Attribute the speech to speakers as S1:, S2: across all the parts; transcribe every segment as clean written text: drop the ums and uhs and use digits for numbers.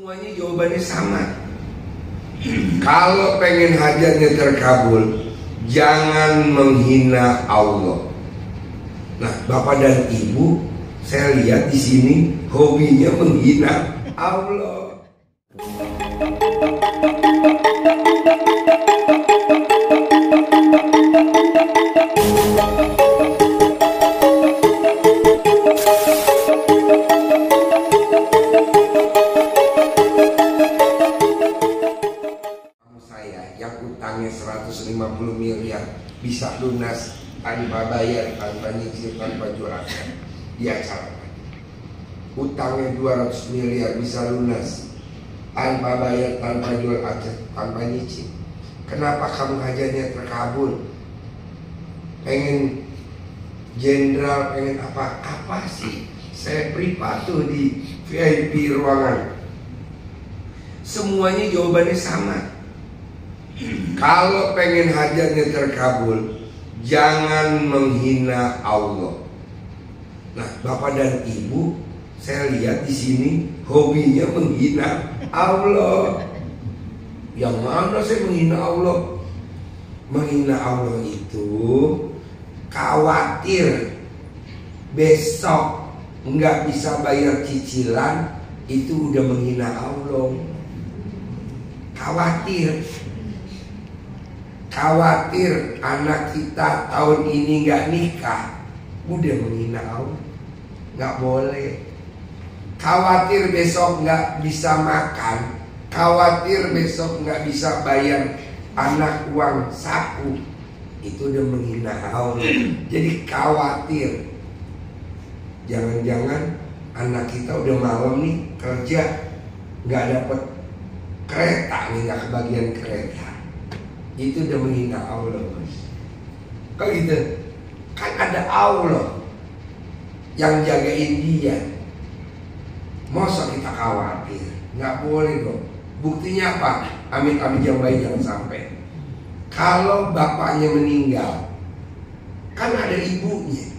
S1: Semuanya jawabannya sama. Kalau pengen hajatnya terkabul, jangan menghina Allah. Nah, Bapak dan Ibu, saya lihat di sini hobinya menghina Allah. Yang utangnya 150 miliar bisa lunas tanpa bayar, tanpa nyicil, tanpa jual aset di acara. Utangnya 200 miliar bisa lunas tanpa bayar, tanpa jual aset, tanpa nyicil. Kenapa kamu hajatnya terkabul? Pengen jenderal, pengen apa sih? Saya privat tuh di VIP ruangan. Semuanya jawabannya sama. Kalau pengen hajatnya terkabul, jangan menghina Allah. Nah, Bapak dan Ibu, saya lihat di sini hobinya menghina Allah. Yang mana saya menghina Allah? Menghina Allah itu khawatir besok nggak bisa bayar cicilan, itu udah menghina Allah. Khawatir anak kita tahun ini nggak nikah, udah menghina Allah. Nggak boleh. Khawatir besok nggak bisa makan, khawatir besok nggak bisa bayar anak uang saku, itu udah menghina Allah. Jadi khawatir, jangan-jangan anak kita udah malam nih kerja nggak dapet kereta nih, nggak kebagian kereta, itu udah menghina Allah, Mas. Kok gitu? Kan ada Allah yang jagain dia. Masa kita khawatir? Nggak boleh dong. Buktinya apa? Amit-amit yang baik jangan sampai. Kalau bapaknya meninggal, kan ada ibunya,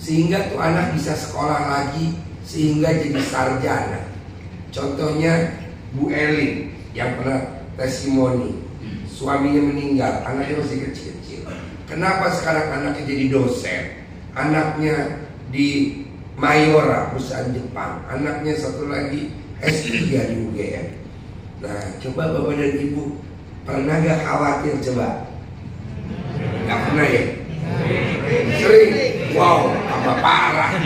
S1: sehingga tuh anak bisa sekolah lagi, sehingga jadi sarjana. Contohnya Bu Elin yang pernah testimoni, suaminya meninggal, anaknya masih kecil-kecil. Kenapa sekarang anaknya jadi dosen? Anaknya di Mayora, perusahaan Jepang. Anaknya satu lagi S3 di UGM. Nah, coba Bapak dan Ibu pernah gak khawatir? Coba. Gak pernah ya? Sering? Wow, apa parah.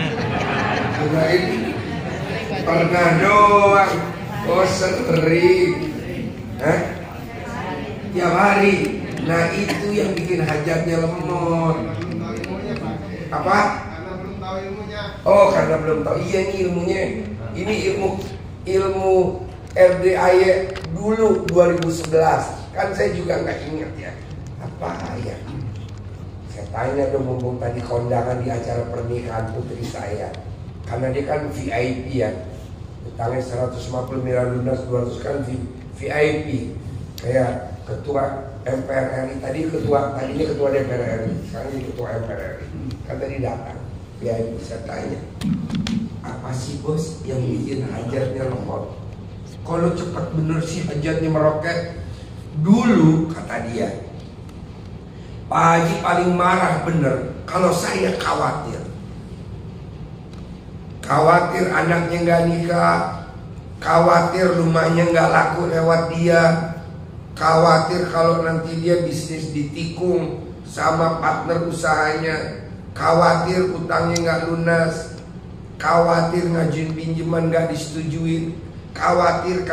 S1: Coba ini pernah doang. Oh, sering. Tiap hari. Nah, itu yang bikin hajatnya lemot. Apa?
S2: Karena belum tahu ilmunya.
S1: Oh, karena belum tahu. Iya, ini ilmunya. Ini ilmu RDAY dulu 2011. Kan saya juga nggak ingat ya. Apa ya? Saya tanya dong, mumpung tadi kondangan di acara pernikahan putri saya. Karena dia kan VIP ya. Utangnya 150 miliar lunas, 200 kan VIP. Kayak ketua MPR RI tadinya ketua DPR RI, sekarang jadi ketua MPR RI. Kan tadi datang, ya bisa tanya, apa sih bos yang bikin hajatnya lemot? Kalau cepat bener sih hajatnya meroket. Dulu kata dia, Pak Haji paling marah bener kalau saya khawatir. Khawatir anaknya nggak nikah, khawatir rumahnya nggak laku lewat dia, khawatir kalau nanti dia bisnis ditikung sama partner usahanya, khawatir utangnya nggak lunas, khawatir ngajuin pinjaman nggak disetujuin, khawatir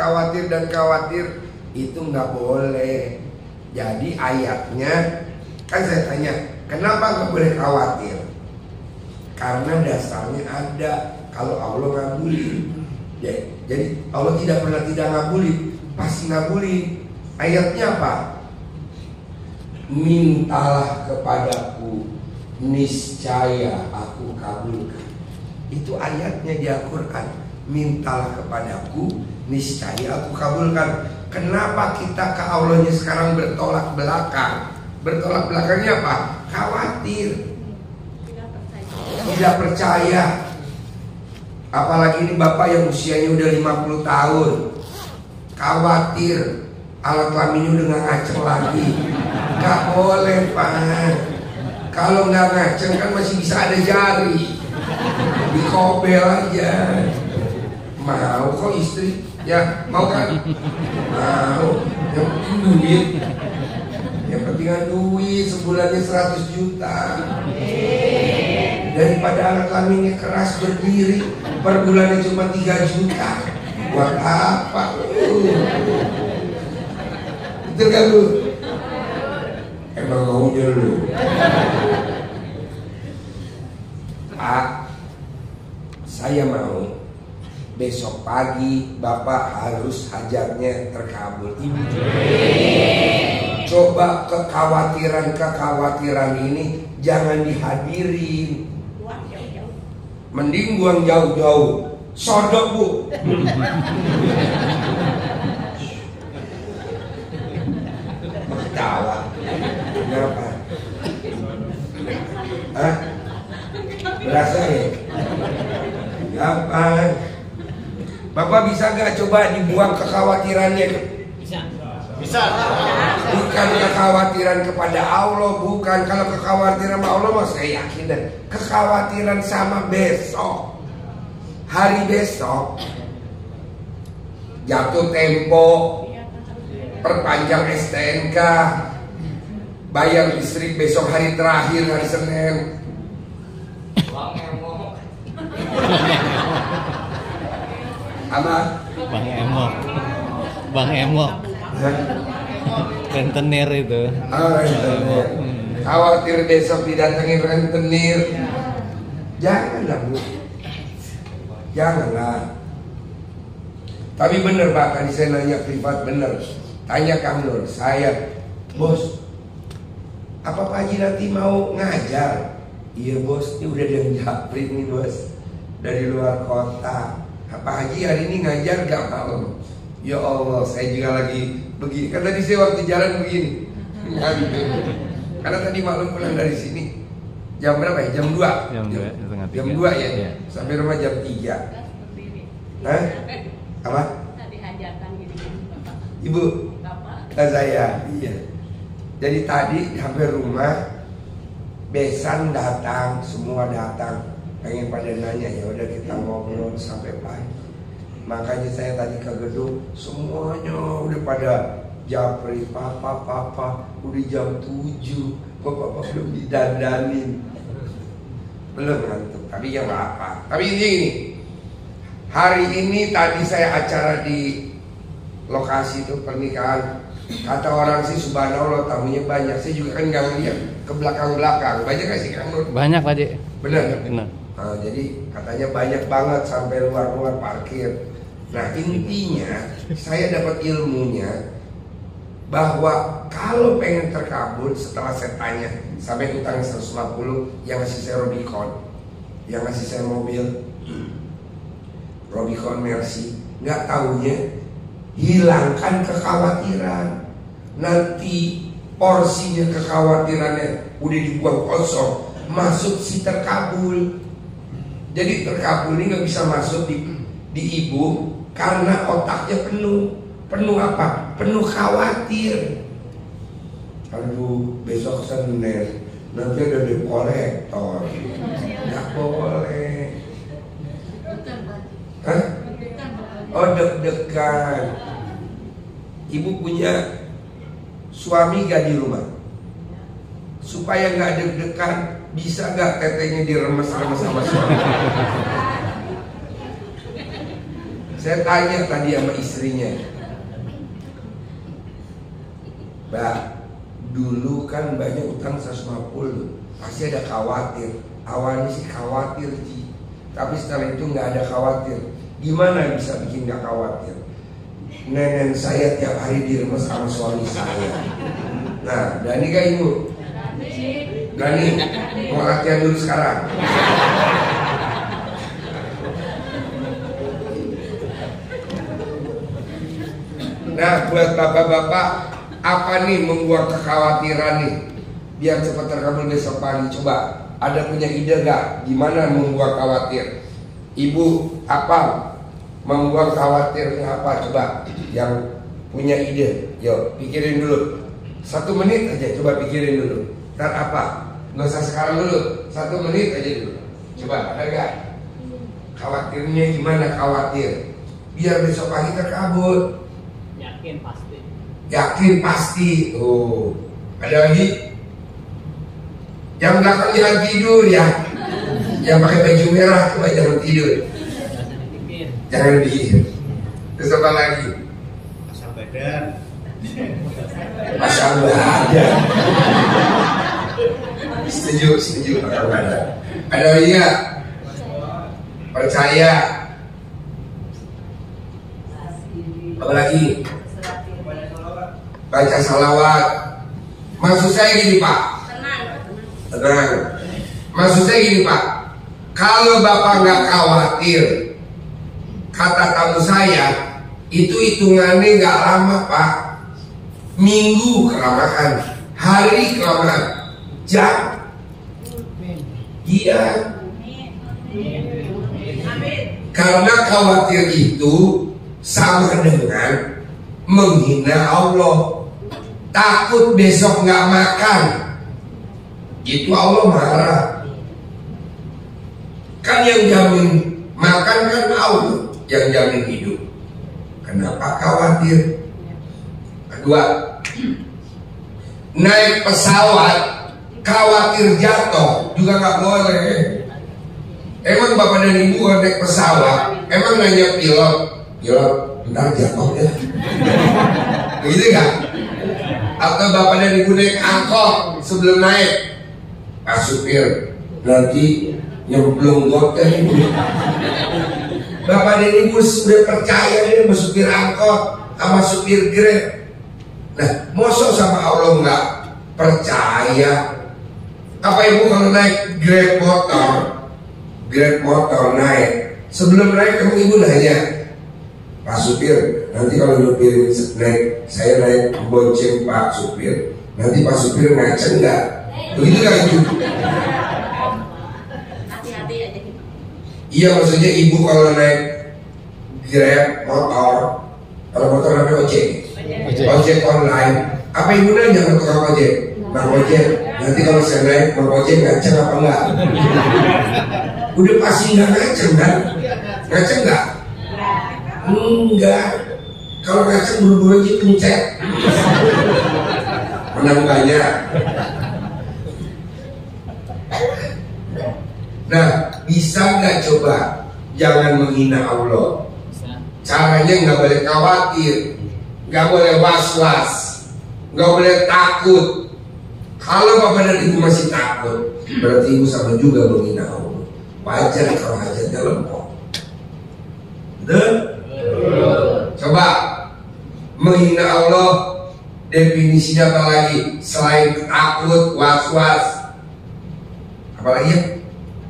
S1: dan khawatir. Itu nggak boleh. Jadi ayatnya kan saya tanya, kenapa nggak boleh khawatir? Karena dasarnya ada. Kalau Allah ngabulin, ya, jadi Allah tidak pernah tidak ngabulin, pasti ngabulin. Ayatnya apa? Mintalah kepadaku, niscaya aku kabulkan. Itu ayatnya di Al-Quran. Mintalah kepadaku, niscaya aku kabulkan. Kenapa kita ke Allahnya sekarang bertolak belakang? Bertolak belakangnya apa? Khawatir, tidak percaya. Apalagi ini bapak yang usianya udah 50 tahun, khawatir alat kelaminnya udah gak ngaceng lagi. Gak boleh Pak. Kalau gak ngaceng kan masih bisa ada jari, dikobel aja. Mau kok istri? Ya mau kan? Mau. Yang penting duit. Yang penting duit, sebulannya 100 juta. Daripada anak kelaminnya keras berdiri, per bulannya cuma 3 juta. Buat apa? Betul kan lu? Emang maunya lu. Pak, saya mau besok pagi Bapak harus hajatnya terkabul. Ibu coba kekhawatiran ini jangan dihadirin. Mending buang jauh-jauh. Sodok Bu. Ketawa. Kenapa? Hah? Berasa ya? Gampang. Bapak bisa gak coba dibuang kekhawatirannya? Bisa. Bukan kekhawatiran kepada Allah, bukan. Kalau kekhawatiran sama Allah mah saya yakin deh. Kekhawatiran sama besok, hari besok, jatuh tempo, perpanjang STNK, bayar listrik besok hari terakhir, hari Senin. Apa?
S2: Bang Emok. Rentenir itu.
S1: Oh, rentenir. Khawatir besok didatengin rentenir. Janganlah Bu. Janganlah. Tapi bener Pak, tadi saya nanya privat bener. Tanya Kang Nur, saya, Bos, apa Pak Haji nanti mau ngajar? Iya Bos, ini udah ada yang japri nih Bos, dari luar kota. Pak Haji hari ini ngajar gak malam? Ya Allah, saya juga lagi begini. Kan tadi saya waktu jalan begini. Karena tadi malam pulang dari sini. Jam berapa ya? Jam 2. Jam 2 ya? Iya. Sampai rumah jam 3. Hah? Apa?
S3: Tadi hajatan gini Bapak.
S1: Ibu? Bapak. Saya. Iya. Jadi tadi sampai rumah, besan datang, semua datang. Pengen pada nanya, ya udah kita ngobrol sampai pagi. Makanya saya tadi ke gedung, semuanya udah pada japri, papa, udah jam 7, bapak belum didandanin, belum ngantuk. Tapi ya nggak apa. Tapi ini, hari ini tadi saya acara di lokasi itu pernikahan. Kata orang sih subhanallah tamunya banyak. Saya juga kan nggak ngeliat ke belakang. Banyak nggak sih Kang Nur?
S2: Banyak Pak Haji.
S1: Benar.
S2: Benar.
S1: Nah, jadi katanya banyak banget sampai luar parkir. Nah intinya saya dapat ilmunya bahwa kalau pengen terkabul, setelah saya tanya sampai utangnya 150, yang ngasih saya Robicon, yang ngasih saya mobil Robicon Mercy, nggak taunya hilangkan kekhawatiran. Nanti porsinya kekhawatirannya udah dibuang kosong, masuk si terkabul. Jadi terkabul ini nggak bisa masuk di ibu karena otaknya penuh apa? Penuh khawatir. Aduh, besok Senin nanti ada debt collector, nggak boleh. Hah? Oh deg-degan. Ibu punya suami gak di rumah? Supaya nggak deg-degan, bisa gak tetenya diremes-remes sama suami? Saya tanya tadi sama istrinya, Mbak, dulu kan banyak utang 150, pasti ada khawatir. Awalnya sih khawatir Ji, tapi setelah itu nggak ada khawatir. Gimana bisa bikin nggak khawatir? Nenek saya tiap hari diremes sama suami saya. Nah, Dani gak Ibu? Dani, mau latihan dulu sekarang. Nah, buat bapak-bapak, apa nih membuang kekhawatiran nih biar cepat terkabul besok pagi? Coba, ada punya ide gak? Gimana membuang khawatir? Ibu Apa membuang khawatirnya apa? Coba yang punya ide, yuk pikirin dulu. 1 menit aja, coba pikirin dulu. Ntar apa? Nggak usah sekarang dulu, 1 menit aja dulu. Coba, ada gak? Khawatirnya gimana khawatir? Biar besok pagi terkabul.
S3: Yakin pasti.
S1: Yakin pasti. Oh, ada lagi? Yang belakang jangan tidur ya. Yang pakai baju merah coba jangan tidur. Jangan dihir. Terus apa lagi?
S2: Asal badan.
S1: Pasang badan. Setuju. Ada lagi nggak? Percaya. Apa lagi? Baca salawat. Maksud saya gini Pak. Tenang. Maksud saya gini Pak. Kalau Bapak nggak khawatir, kata tamu saya, itu hitungannya nggak lama Pak. Minggu kelamaan, hari kelamaan, jam. Iya. Karena khawatir itu sama dengan menghina Allah. Takut besok nggak makan, itu Allah marah. Kan yang jamin makan kan Allah, yang jamin hidup. Kenapa khawatir? Kedua, naik pesawat khawatir jatuh juga nggak boleh. Emang Bapak dan Ibu naik pesawat, emang nanya pilot, bentar jatuh ya? Begitu nggak? Atau Bapak dan Ibu naik angkot sebelum naik, Pak supir nanti nyemplung got kan Ibu. Bapak dan Ibu sudah percaya nih sama supir angkot, sama supir Grab. Nah, mosok sama Allah nggak percaya? Apa Ibu kalau naik Grab motor naik, sebelum naik kamu Ibu nanya, Pak supir, nanti kalau nyupirin naik, saya naik bonceng Pak supir, nanti Pak supir ngaceng nggak? Begitu kan Ibu?
S3: Hati-hati aja.
S1: Iya, maksudnya Ibu kalau naik Grab motor, kalau motor namanya ojek online, apa Ibu nanya ke tukang ojek? Bang ojek, nanti kalau saya naik Bang ojek ngaceng apa enggak? Udah pasti nggak ngaceng kan? Ngaceng nggak? Enggak. Kalau ngaceng buru-buru aja pencet. Menang banyak. Nah, bisa nggak coba jangan menghina Allah? Caranya nggak boleh khawatir, nggak boleh was-was, nggak boleh takut. Kalau Bapak dan Ibu masih takut, berarti Ibu sama juga menghina Allah. Wajar kalau hajatnya lempok. Betul? Coba menghina Allah definisinya apa lagi? Selain takut, was-was, apa lagi ya?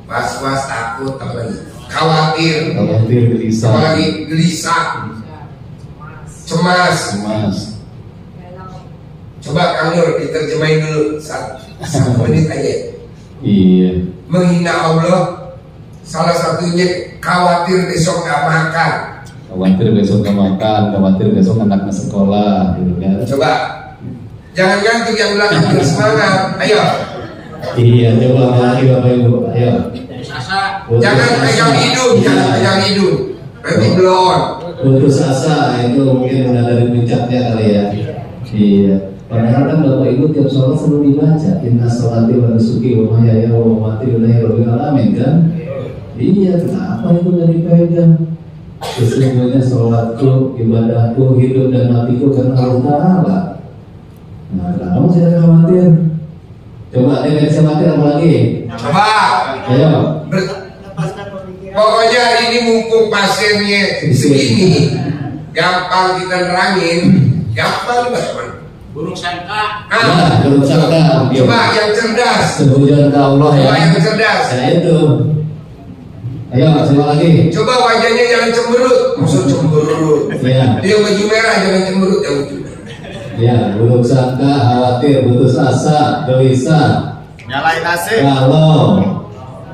S1: Was-was, takut, apa lagi? Khawatir,
S4: gelisah,
S1: apa lagi? Gelisah, cemas. Coba Kang Nur diterjemahin dulu 1 menit aja.
S4: Iya.
S1: Menghina Allah salah satunya khawatir besok nggak makan.
S4: Khawatir besok nggak makan, khawatir besok anaknya sekolah, gitu kan?
S1: Coba, jangan ngantuk yang belakang biar semangat. Ayo.
S4: Iya, coba lagi Bapak Ibu, ayo.
S1: Jangan pegang hidung, jangan pegang hidung. Nanti belum.
S4: Putus asa itu mungkin udah dari puncaknya kali ya. Iya. Padahal kan Bapak Ibu tiap sholat selalu dibaca Inna sholati wa nusuki wa mahyaya wa mamati lillahi rabbil alamin kan? Iya, kenapa itu dari pegang? Sesungguhnya sholatku, ibadahku, hidup dan matiku karena Allah Ta'ala. Nah, kenapa saya khawatir? Coba dia bisa mati apa lagi?
S1: Coba.
S4: Ayo.
S1: Pokoknya hari ini mumpung pasiennya segini, gampang kita nerangin, gampang teman.
S2: Burung sangka.
S4: Ya, burung sangka.
S1: Coba yang cerdas.
S4: Sebujan ke Allah ya.
S1: Coba yang cerdas.
S4: Saya itu. Ayo, coba lagi.
S1: Coba wajahnya jangan cemberut. Maksud cemberut.
S4: Ya.
S1: Dia baju merah jangan cemberut yang baju merah.
S4: Ya, burung sangka, khawatir, putus asa, gelisah,
S2: Nyalain nasib.
S4: galau.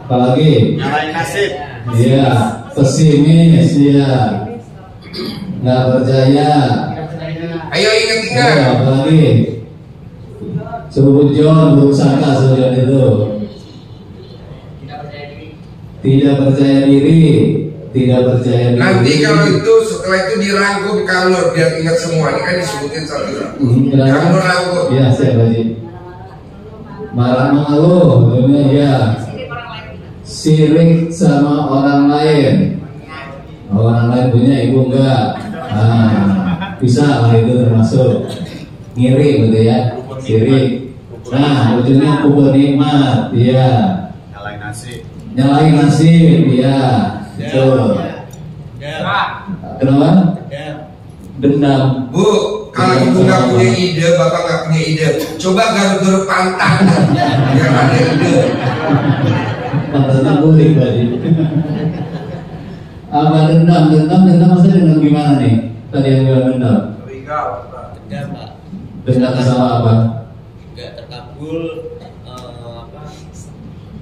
S4: Apalagi?
S2: Nyalain nasib.
S4: Iya. pesimis, ya, nggak percaya.
S1: Ayo ingat-ingat.
S4: Apa lagi? Suudzon, buruk sangka, suudzon itu. Tidak percaya diri, tidak percaya diri.
S1: Nanti kalau itu setelah itu dirangkum kalau biar ingat semua. Ini kan disebutin satu. Kamu rangkum.
S4: Ya, siapa sih? Marah mengeluh, ya. Sirik sama orang lain. Orang lain punya, ibu enggak. Bisa lah itu termasuk ngiri gitu ya, sirik. Nah, ujungnya kubur nikmat, ya. Nyalain nasib, ya. Betul. Kenapa? Dendam.
S1: Bu, kalau ibu nggak punya ide, bapak nggak punya ide, coba garuk-garuk pantang, biar ada ide.
S4: Pantasnya boleh tadi. Apa dendam? Dendam maksudnya dendam gimana nih? Tadi yang bilang dendam. Dendam sama apa?
S2: Gak terkabul,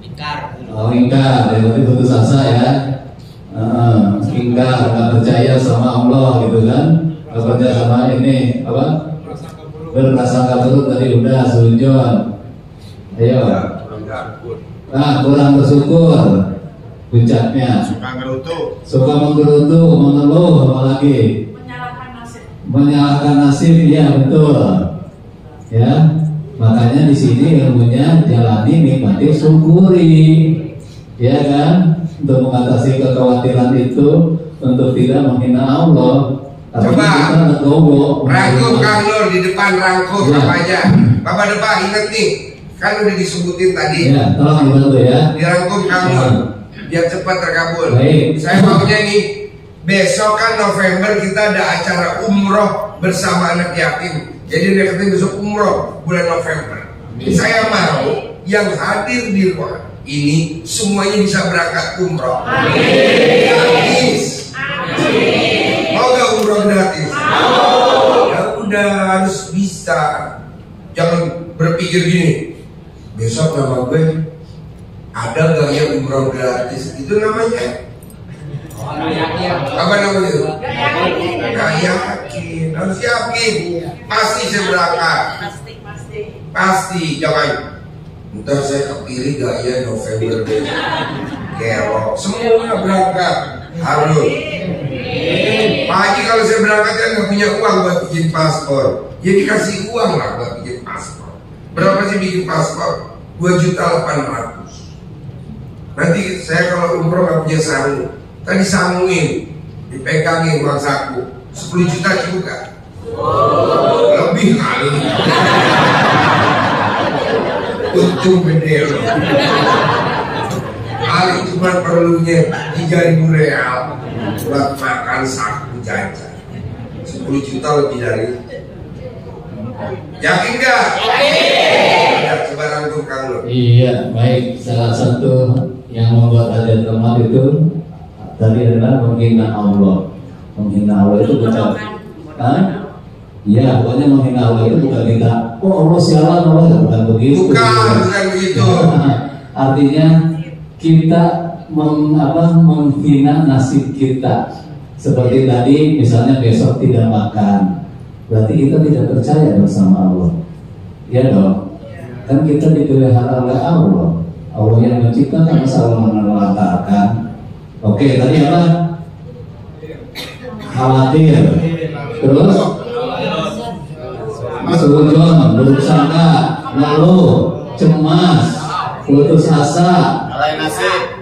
S2: ingkar.
S4: Oh, ingkar, berarti putus asa ya. Ingkar, nggak percaya sama Allah gitu kan? Nggak percaya sama ini apa? Berprasangka buruk tadi udah suudzon. Ayo. Kurang bersyukur. Puncaknya. Suka menggerutu, mengeluh, apalagi menyalahkan nasib, ya betul. Ya, makanya di sini ilmunya jalani, nikmati, syukuri, ya kan? Untuk mengatasi kekhawatiran itu, untuk tidak menghina Allah.
S1: Coba rangkum Kang Nur di depan, rangkum
S4: ya.
S1: Apa aja. Bapak depan inget nih, kan udah disebutin tadi.
S4: Ya, tolong dibantu ya.
S1: Dirangkum Kang Nur, biar cepat terkabul.
S4: Baik.
S1: Saya maunya nih, besok kan November kita ada acara umroh bersama anak yatim. Jadi dekatnya besok umroh bulan November. Saya mau yang hadir di ruangan ini semuanya bisa berangkat umroh. Gratis. Mau gak umroh gratis? Ya udah, harus bisa. Jangan berpikir gini, besok nama gue ada gak yang umroh gratis? Itu namanya apa namanya itu? Gak yakin. Harus yakin. Pasti saya berangkat. Pasti. Jangan ntar saya kepilih gak ya November Gerok. Semua berangkat. Harus. Pak Haji, kalau saya berangkat kan gak punya uang buat bikin paspor. Jadi kasih uang lah buat bikin paspor. Berapa sih bikin paspor? 2.800.000. Nanti saya kalau umroh gak punya sarung, tadi sambungin, dipegangin uang saku 10 juta cukup gak? Lebih kali. Untung gede loh. Kali cuma perlunya 3.000 real buat makan saku jajan. 10 juta lebih dari itu. Yakin gak? Ya, coba rangkum Kang Nur.
S4: Iya, baik. Salah satu yang membuat hajat rahmat itu tadi adalah menghina Allah. Menghina Allah itu bukan, iya, pokoknya menghina Allah itu bukan kita, oh Allah sialan, Allah bukan begitu.
S1: Bukan begitu.
S4: Artinya kita menghina nasib kita. Seperti tadi, misalnya besok tidak makan, berarti kita tidak percaya bersama Allah. Ya dong. Kan kita dipelihara oleh Allah. Allah yang menciptakan, masa Allah menelantarkan. Oke, tadi apa? Khawatir. Terus suudzon, buruk sangka, ngeluh, cemas, putus asa,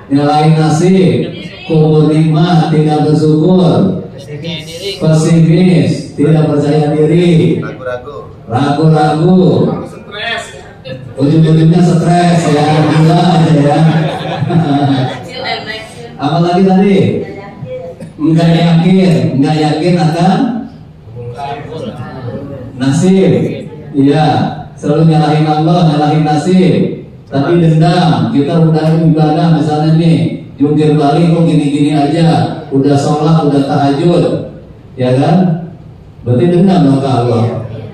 S4: nyalain nasib, kubur nikmat, tidak bersyukur, pesimis, tidak percaya diri, ragu-ragu, ujung-ujungnya stres ya, gila ya. Apa lagi tadi? Enggak yakin akan nasib. Iya, selalu nyalahin Allah, nyalahin nasib. Tapi dendam, kita udah ibadah misalnya nih, jungkir balik kok gini-gini aja, udah sholat, udah tahajud, ya kan? Berarti dendam dong ke Allah.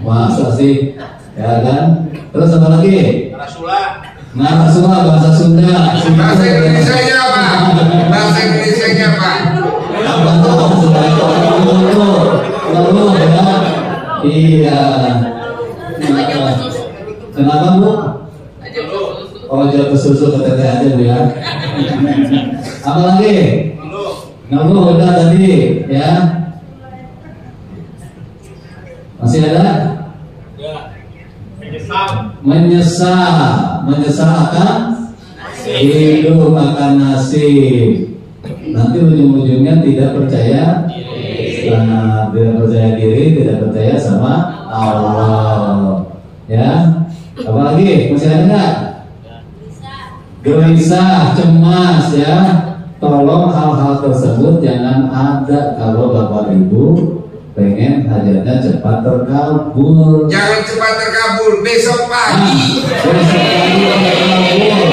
S4: Masa sih, ya kan? Terus apa lagi? Nah, semua bahasa Sunda.
S1: Bahasa Indonesianya apa? Bahasa Indonesianya apa?
S4: Apa tuh? Lalu ya. Iya. Kenapa Bu? Oh, jatuh susu ke teteh aja Bu ya. Apa lagi? Ngeluh udah tadi ya. Masih ada? Menyesal akan hidup akan nasib. Nanti ujung-ujungnya tidak percaya, tidak percaya diri, tidak percaya sama Allah. Ya, apalagi masih ada nggak? Gelisah, cemas ya. Tolong hal-hal tersebut jangan ada kalau Bapak Ibu pengen hajatnya cepat terkabul.
S1: Jangan cepat terkabul, besok pagi.
S4: Besok pagi terkabul.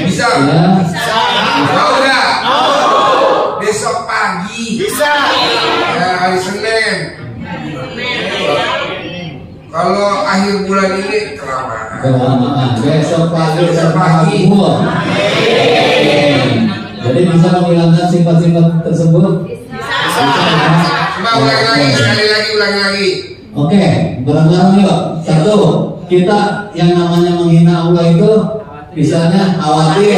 S1: Bisa?
S4: Ya.
S1: Mau nggak? Besok pagi. Bisa. Ya, hari Senin. Kalau akhir bulan ini kelamaan.
S4: Besok pagi
S1: Besok pagi.
S4: terkabul. Jadi bisa menghilangkan sifat-sifat tersebut.
S1: Coba ulangi lagi, sekali lagi, ulangi lagi.
S4: Oke, bareng-bareng yuk. Satu, kita yang namanya menghina Allah itu misalnya khawatir,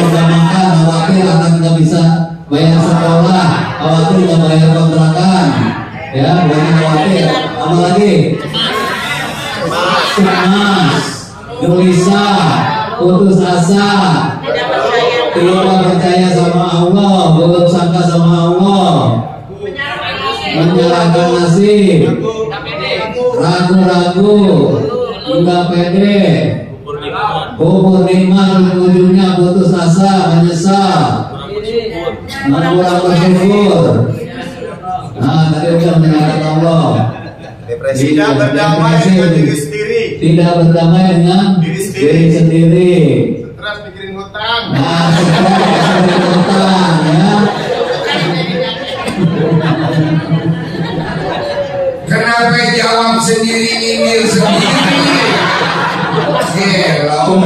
S4: nggak makan, khawatir akan nggak bisa bayar sekolah, khawatir nggak bayar kontrakan, ya, banyak khawatir. Apa lagi? Cemas, gelisah, putus asa, tidak percaya sama Allah, belum sangka sama Allah, menyerahkan nasib, ragu-ragu, enggak pede, kubur nikmat, ujungnya putus asa, menyesal, kurang bersyukur. Nah, tadi udah menyerahkan Allah.
S5: Depresi tidak berdamai dengan diri sendiri.
S4: Tidak berdamai dengan diri sendiri.
S5: Stres mikirin hutang.
S4: Nah, stres hutang ya.
S1: Kenapa jawab sendiri, nyindir sendiri? Gelo.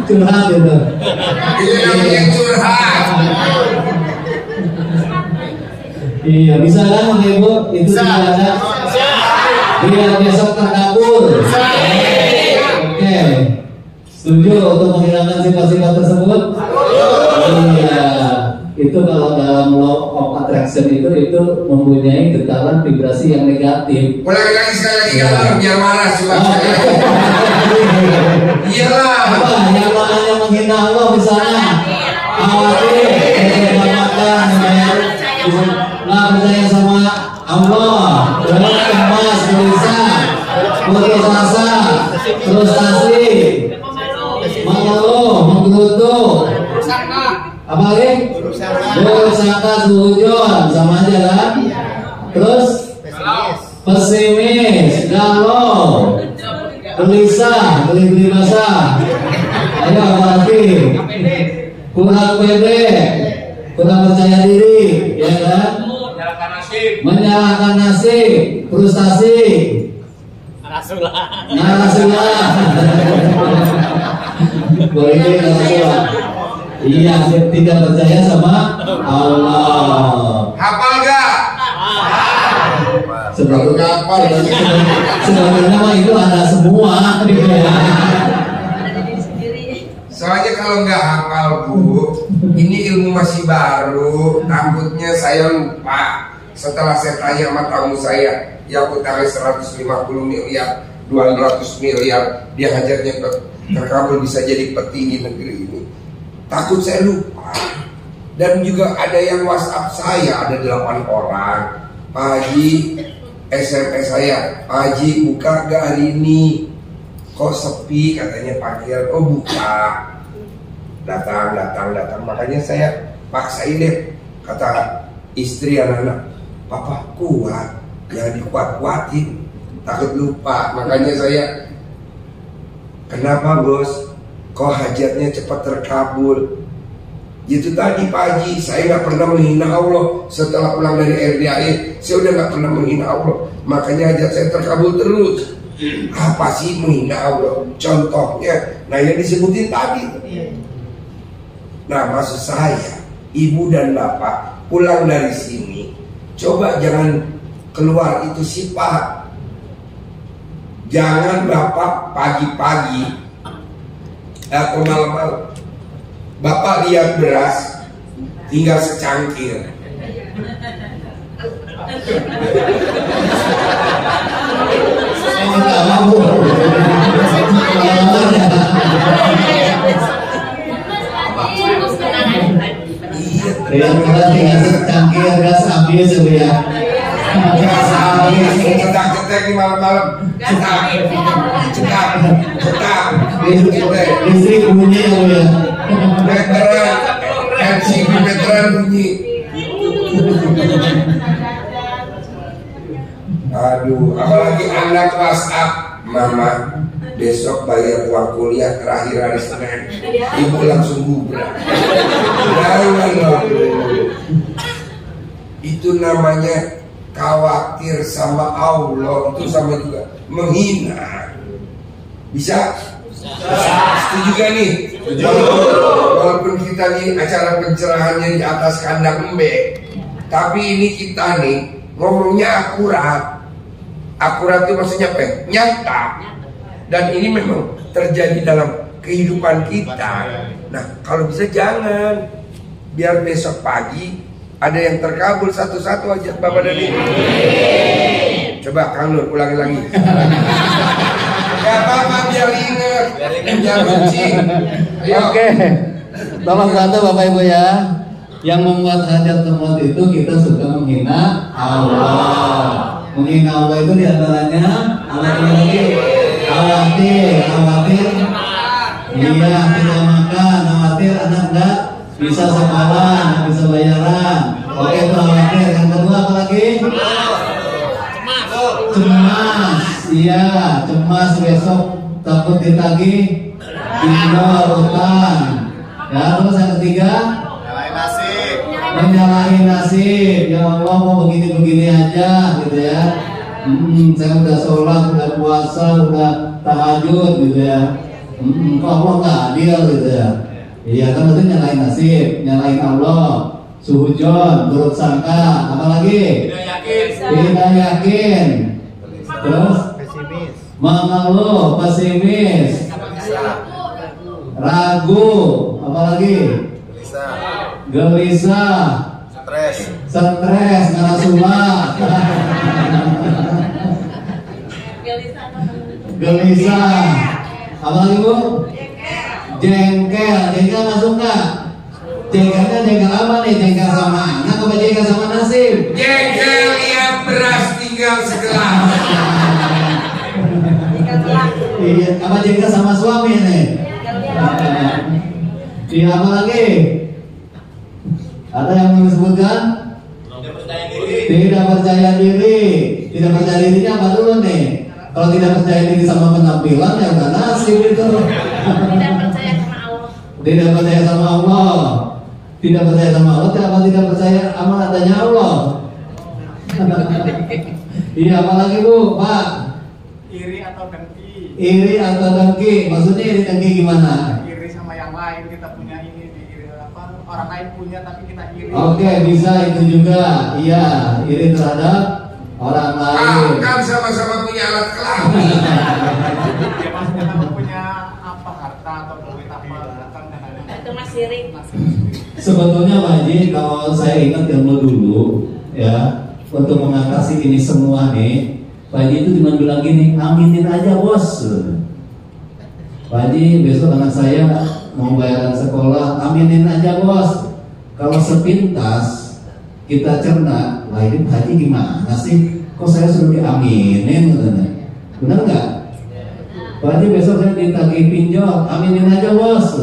S4: Curhat itu.
S1: Itu namanya curhat.
S4: Iya, bisa kan Bapak Ibu? Itu
S5: Bisa.
S4: tidak ada. Biar besok terkabul. Oke. Setuju untuk menghilangkan sifat-sifat tersebut? Iya. Itu kalau dalam law of attraction itu mempunyai getaran vibrasi yang negatif.
S1: Ulangi lagi sekali lagi kalau biar marah coba sekali lagi. Iyalah.
S4: Apa yang namanya menghina Allah misalnya khawatir, tidak makan, nggak percaya sama Allah, terus cemas, gelisah, putus asa, frustasi, mengeluh, menggerutu, apa lagi? Buruk sangka, suudzon, sama aja kan? Terus pesimis, galau, gelisah, geli-geli basah. Ayo apa lagi? Kurang pede, kurang percaya diri, ya kan? Menyalahkan nasib, frustasi, narasulah. Boleh narasulah. Iya, tidak percaya sama Allah.
S1: Hafal gak?
S4: Sebetulnya mah itu ada semua.
S1: Soalnya kalau nggak hafal Bu, ini ilmu masih baru, takutnya saya lupa. Setelah saya tanya sama tamu saya, yang utangnya 150 miliar, 200 miliar, dia hajarnya terkabul bisa jadi petinggi negeri ini. Takut saya lupa. Dan juga ada yang WhatsApp saya, ada 8 orang. Pak Haji, SMS saya, Pak Haji buka gak hari ini? Kok sepi katanya parkir? Oh buka. Datang. Makanya saya paksain deh. Kata istri anak-anak, Papa kuat, jangan dikuat-kuatin, takut lupa. Makanya saya, kenapa bos? Kok hajatnya cepat terkabul? Itu tadi Pak Haji, saya nggak pernah menghina Allah. Setelah pulang dari RDAE, saya udah nggak pernah menghina Allah. Makanya hajat saya terkabul terus. Apa sih menghina Allah? Contohnya, nah yang disebutin tadi. Nah maksud saya, ibu dan bapak pulang dari sini, coba jangan keluar itu sifat. Jangan bapak pagi-pagi atau malam-malam bapak lihat beras tinggal secangkir.
S4: Saya nggak mampu. Yang beras tinggal secangkir, gas habis ya.
S1: Gas habis, cetak-cetak di malam-malam. Cetak.
S4: Listrik bunyi ya.
S1: Meteran, LCD meteran bunyi. Aduh, apalagi anak WhatsApp, mama besok bayar uang kuliah terakhir hari Senin. Ibu langsung gubrak. Itu namanya khawatir sama Allah, itu sama juga menghina. Bisa? Setuju gak nih? Walaupun kita nih acara pencerahannya di atas kandang embe, tapi ini kita nih ngomongnya akurat. Akurat itu maksudnya apa? Nyata. Dan ini memang terjadi dalam kehidupan kita. Nah kalau bisa jangan, biar besok pagi ada yang terkabul satu-satu aja Bapak dan Ibu. Coba Kang Nur ulangi lagi. Gak apa-apa biar ingat, biar runcing.
S4: Oke, tolong satu Bapak Ibu ya. Yang membuat hajat tempat itu kita suka menghina Allah. Menghina Allah itu diantaranya khawatir, iya tidak makan, khawatir anak enggak bisa sekolah, nggak bisa bayaran. Oke itu khawatir. Yang kedua apa lagi? Cemas, iya cemas besok takut ditagih pinjol utang. Ya terus yang ketiga menyalahi nasib. Ya Allah mau begini-begini aja gitu ya. Saya udah sholat, udah puasa, udah tahajud gitu ya. Kok Allah nggak adil gitu ya. Iya kan itu nyalahin nasib, nyalahin Allah, suhujon, buruk sangka, apalagi? Tidak yakin. Terus mengeluh, pesimis, ragu, apalagi? Gelisah, stres, ngarasuma, gelisah, apalagi Bu? Jengkel masuk nggak? Jengkelnya jengkel apa nih? Jengkel sama anak apa jengkel sama nasib?
S1: Jengkel lihat beras tinggal segelas.
S4: Iya, apa jengkel sama suami nih? Iya, apa lagi? Ada yang disebutkan? Tidak percaya diri. Tidak percaya dirinya apa dulu nih? Kalau tidak percaya diri sama penampilan ya udah nasib itu. Tidak percaya sama Allah. Tidak percaya sama Allah, kenapa tidak percaya sama adanya Allah? Iya, apalagi Bu, Pak?
S5: Iri atau dengki.
S4: Iri atau dengki, maksudnya iri dengki gimana?
S5: Iri sama yang lain, kita punya ini, iri apa? Orang lain punya tapi kita iri.
S4: Oke, bisa itu juga. Iya, iri terhadap orang lain.
S1: Kan sama-sama punya alat kelamin.
S5: Ya maksudnya kalau punya apa harta atau duit apa kan
S3: Itu mas sirik.
S4: Sebetulnya Pak Haji, kalau saya ingat ilmu dulu ya, untuk mengatasi ini semua nih, Pak Haji itu cuma bilang gini, aminin aja bos. Pak Haji besok anak saya mau bayaran sekolah, aminin aja bos. Kalau sepintas kita cerna, lah ini Pak Haji gimana sih? Kok saya suruh diaminin katanya? Benar nggak? Pak Haji besok saya ditagih pinjol, aminin aja bos.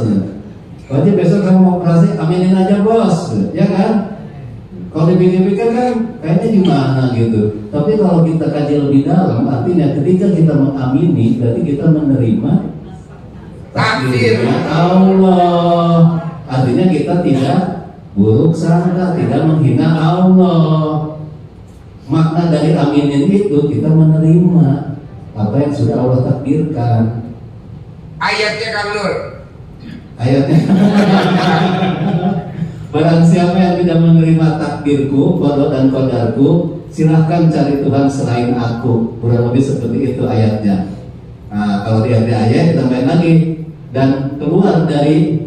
S4: Pak Haji besok kamu mau operasi, aminin aja bos, ya kan? Kalau dipikir-pikir kan kayaknya gimana gitu. Tapi kalau kita kaji lebih dalam, artinya ketika kita mengamini, berarti kita menerima takdirnya Allah. Artinya kita tidak buruk sangka, tidak menghina Allah. Makna dari aminin itu kita menerima. apa yang sudah Allah takdirkan.
S1: Ayatnya Kang Nur.
S4: Ayatnya barang siapa yang tidak menerima takdirku, qada dan qadarku, silahkan cari Tuhan selain aku. Kurang lebih seperti itu ayatnya. Nah, kalau di ayat ditambahin lagi dan keluar dari.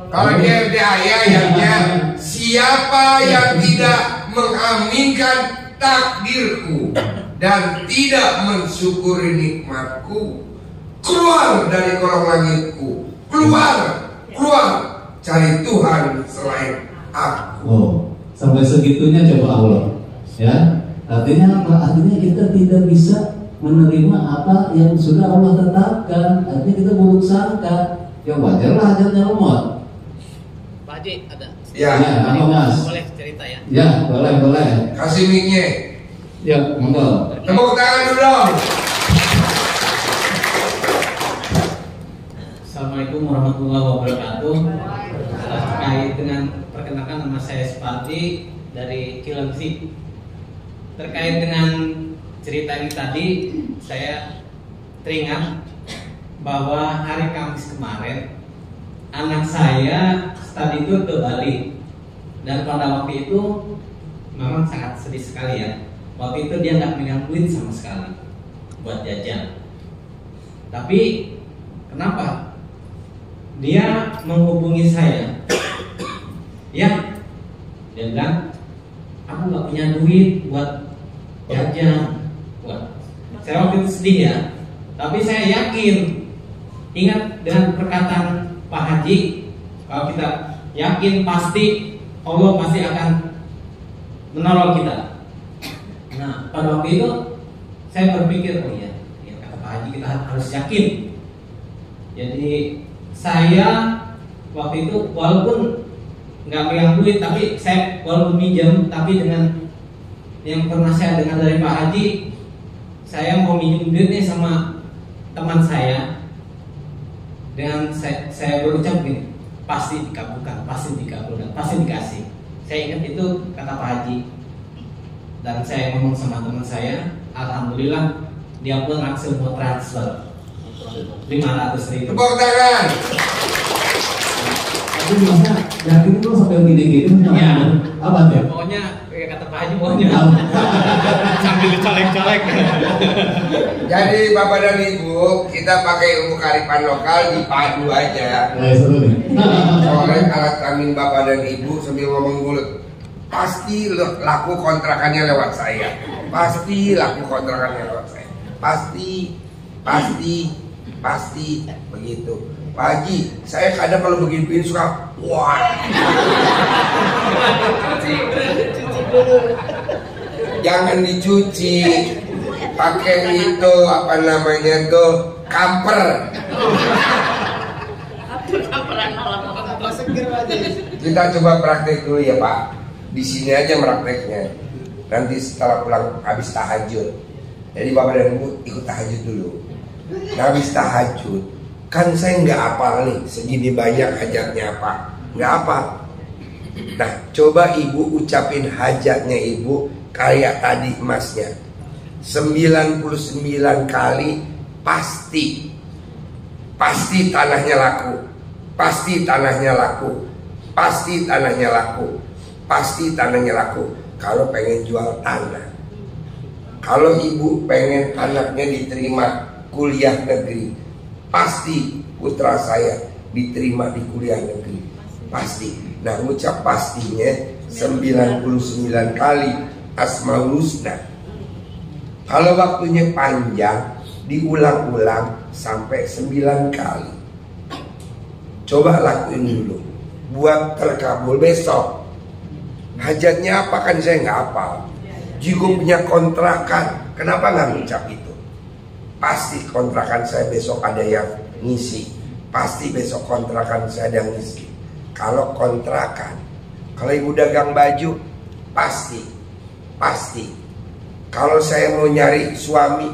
S1: Kalau di ayatnya, siapa yang tidak mengaminkan takdirku dan tidak mensyukuri nikmatku, keluar dari kolong langitku, keluar, cari Tuhan selain aku.
S4: Oh, sampai segitunya coba Allah, ya. Artinya apa? Artinya kita tidak bisa menerima apa yang sudah Allah tetapkan. Artinya kita buruk sangka. Ya wajarlah hajatnya lemot.
S2: Pak Haji ada.
S1: Ya,
S4: apa Mas?
S2: Boleh cerita ya?
S4: Ya, boleh.
S1: kasih mic-nya.
S4: Ya, monggo.
S1: Tepuk tangan dulu dong.
S2: Assalamualaikum warahmatullahi wabarakatuh. Terkait dengan perkenalkan, nama saya Sepati dari Cilengsi. Terkait dengan cerita ini tadi, saya teringat bahwa hari Kamis kemarin anak saya studi tour ke Bali, dan pada waktu itu memang sangat sedih sekali ya. Waktu itu dia nggak megang duit sama sekali buat jajan. Tapi kenapa? Dia menghubungi saya. Ya, dia bilang, aku nggak punya duit buat jajan. Saya waktu itu sedih ya. Tapi saya yakin, ingat dengan perkataan Pak Haji, kalau kita yakin pasti Allah pasti akan menolong kita. Nah, pada waktu itu saya berpikir, oh iya, ya kata Pak Haji kita harus yakin. Jadi saya waktu itu walaupun nggak pegang duit, tapi saya walaupun minjem, tapi dengan yang pernah saya dengar dari Pak Haji, saya mau minjem duitnya sama teman saya. Dengan saya berucap gini, pasti dikabulkan, pasti dikasih. Saya ingat itu kata Pak Haji. Dan saya ngomong sama teman saya, alhamdulillah dia pun langsung mau transfer 500.000.
S1: Tepuk tangan.
S4: Tapi masa yakin itu sampai gini-gini
S2: Ya.
S4: apa tuh?
S2: Pokoknya kayak kata Pak Haji, pokoknya sambil dicolek-colek.
S1: Jadi Bapak dan Ibu, kita pakai ilmu kearifan lokal dipadu aja.
S4: Seru nih.
S1: Soalnya alat kelamin Bapak dan Ibu sambil ngomong mulut, pasti laku kontrakannya lewat saya. Pasti laku kontrakannya lewat saya. Pasti begitu. Pak Haji, saya kadang kalau begini suka wah. Jangan dicuci, pakai itu apa namanya tuh kamper. Kita coba praktek dulu ya Pak. Di sini aja prakteknya. Nanti setelah pulang habis tahajud. Jadi Bapak dan Ibu ikut tahajud dulu. Nah, habis tahajud, kan saya nggak hafal nih segini banyak hajatnya apa, nggak hafal. Nah, coba Ibu ucapin hajatnya Ibu kayak tadi emasnya 99 kali pasti tanahnya laku, pasti tanahnya laku. Kalau pengen jual tanah, kalau Ibu pengen anaknya diterima kuliah negeri, pasti putra saya diterima di kuliah negeri, pasti. Nah, ucap pastinya 99 kali Asmaul Husna. Kalau waktunya panjang, diulang-ulang sampai 9 kali. Coba lakuin dulu, buat terkabul besok. Hajatnya apa kan saya nggak hafal. Jika punya kontrakan, kenapa nggak ngucap itu? Pasti kontrakan saya besok ada yang ngisi. Pasti besok kontrakan saya ada yang ngisi. Kalau kontrakan, kalau Ibu dagang baju, pasti. Kalau saya mau nyari suami,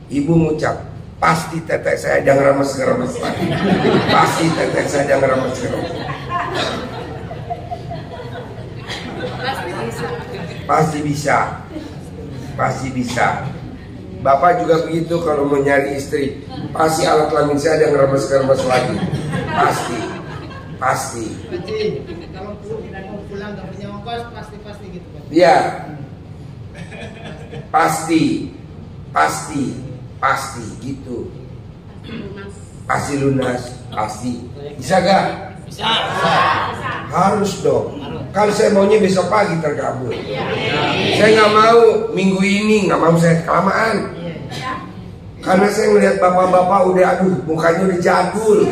S1: Ibu ngucap, pasti teteh saya ada ngeremes-ngeremes lagi. Pasti teteh saya ada ngeremes-ngeremes. Pasti bisa. Bapak juga begitu kalau mau nyari istri. Pasti alat kelamin saya ada ngeremes-ngeremes lagi. Pasti.
S6: Kalau pulang nggak punya ongkos pasti gitu Pak.
S1: Iya. Pasti gitu. Pasti lunas. Bisa gak?
S3: Bisa.
S1: Harus dong. Kan saya maunya besok pagi terkabul. Saya nggak mau minggu ini, nggak mau saya kelamaan. Karena saya melihat bapak-bapak udah mukanya udah jadul,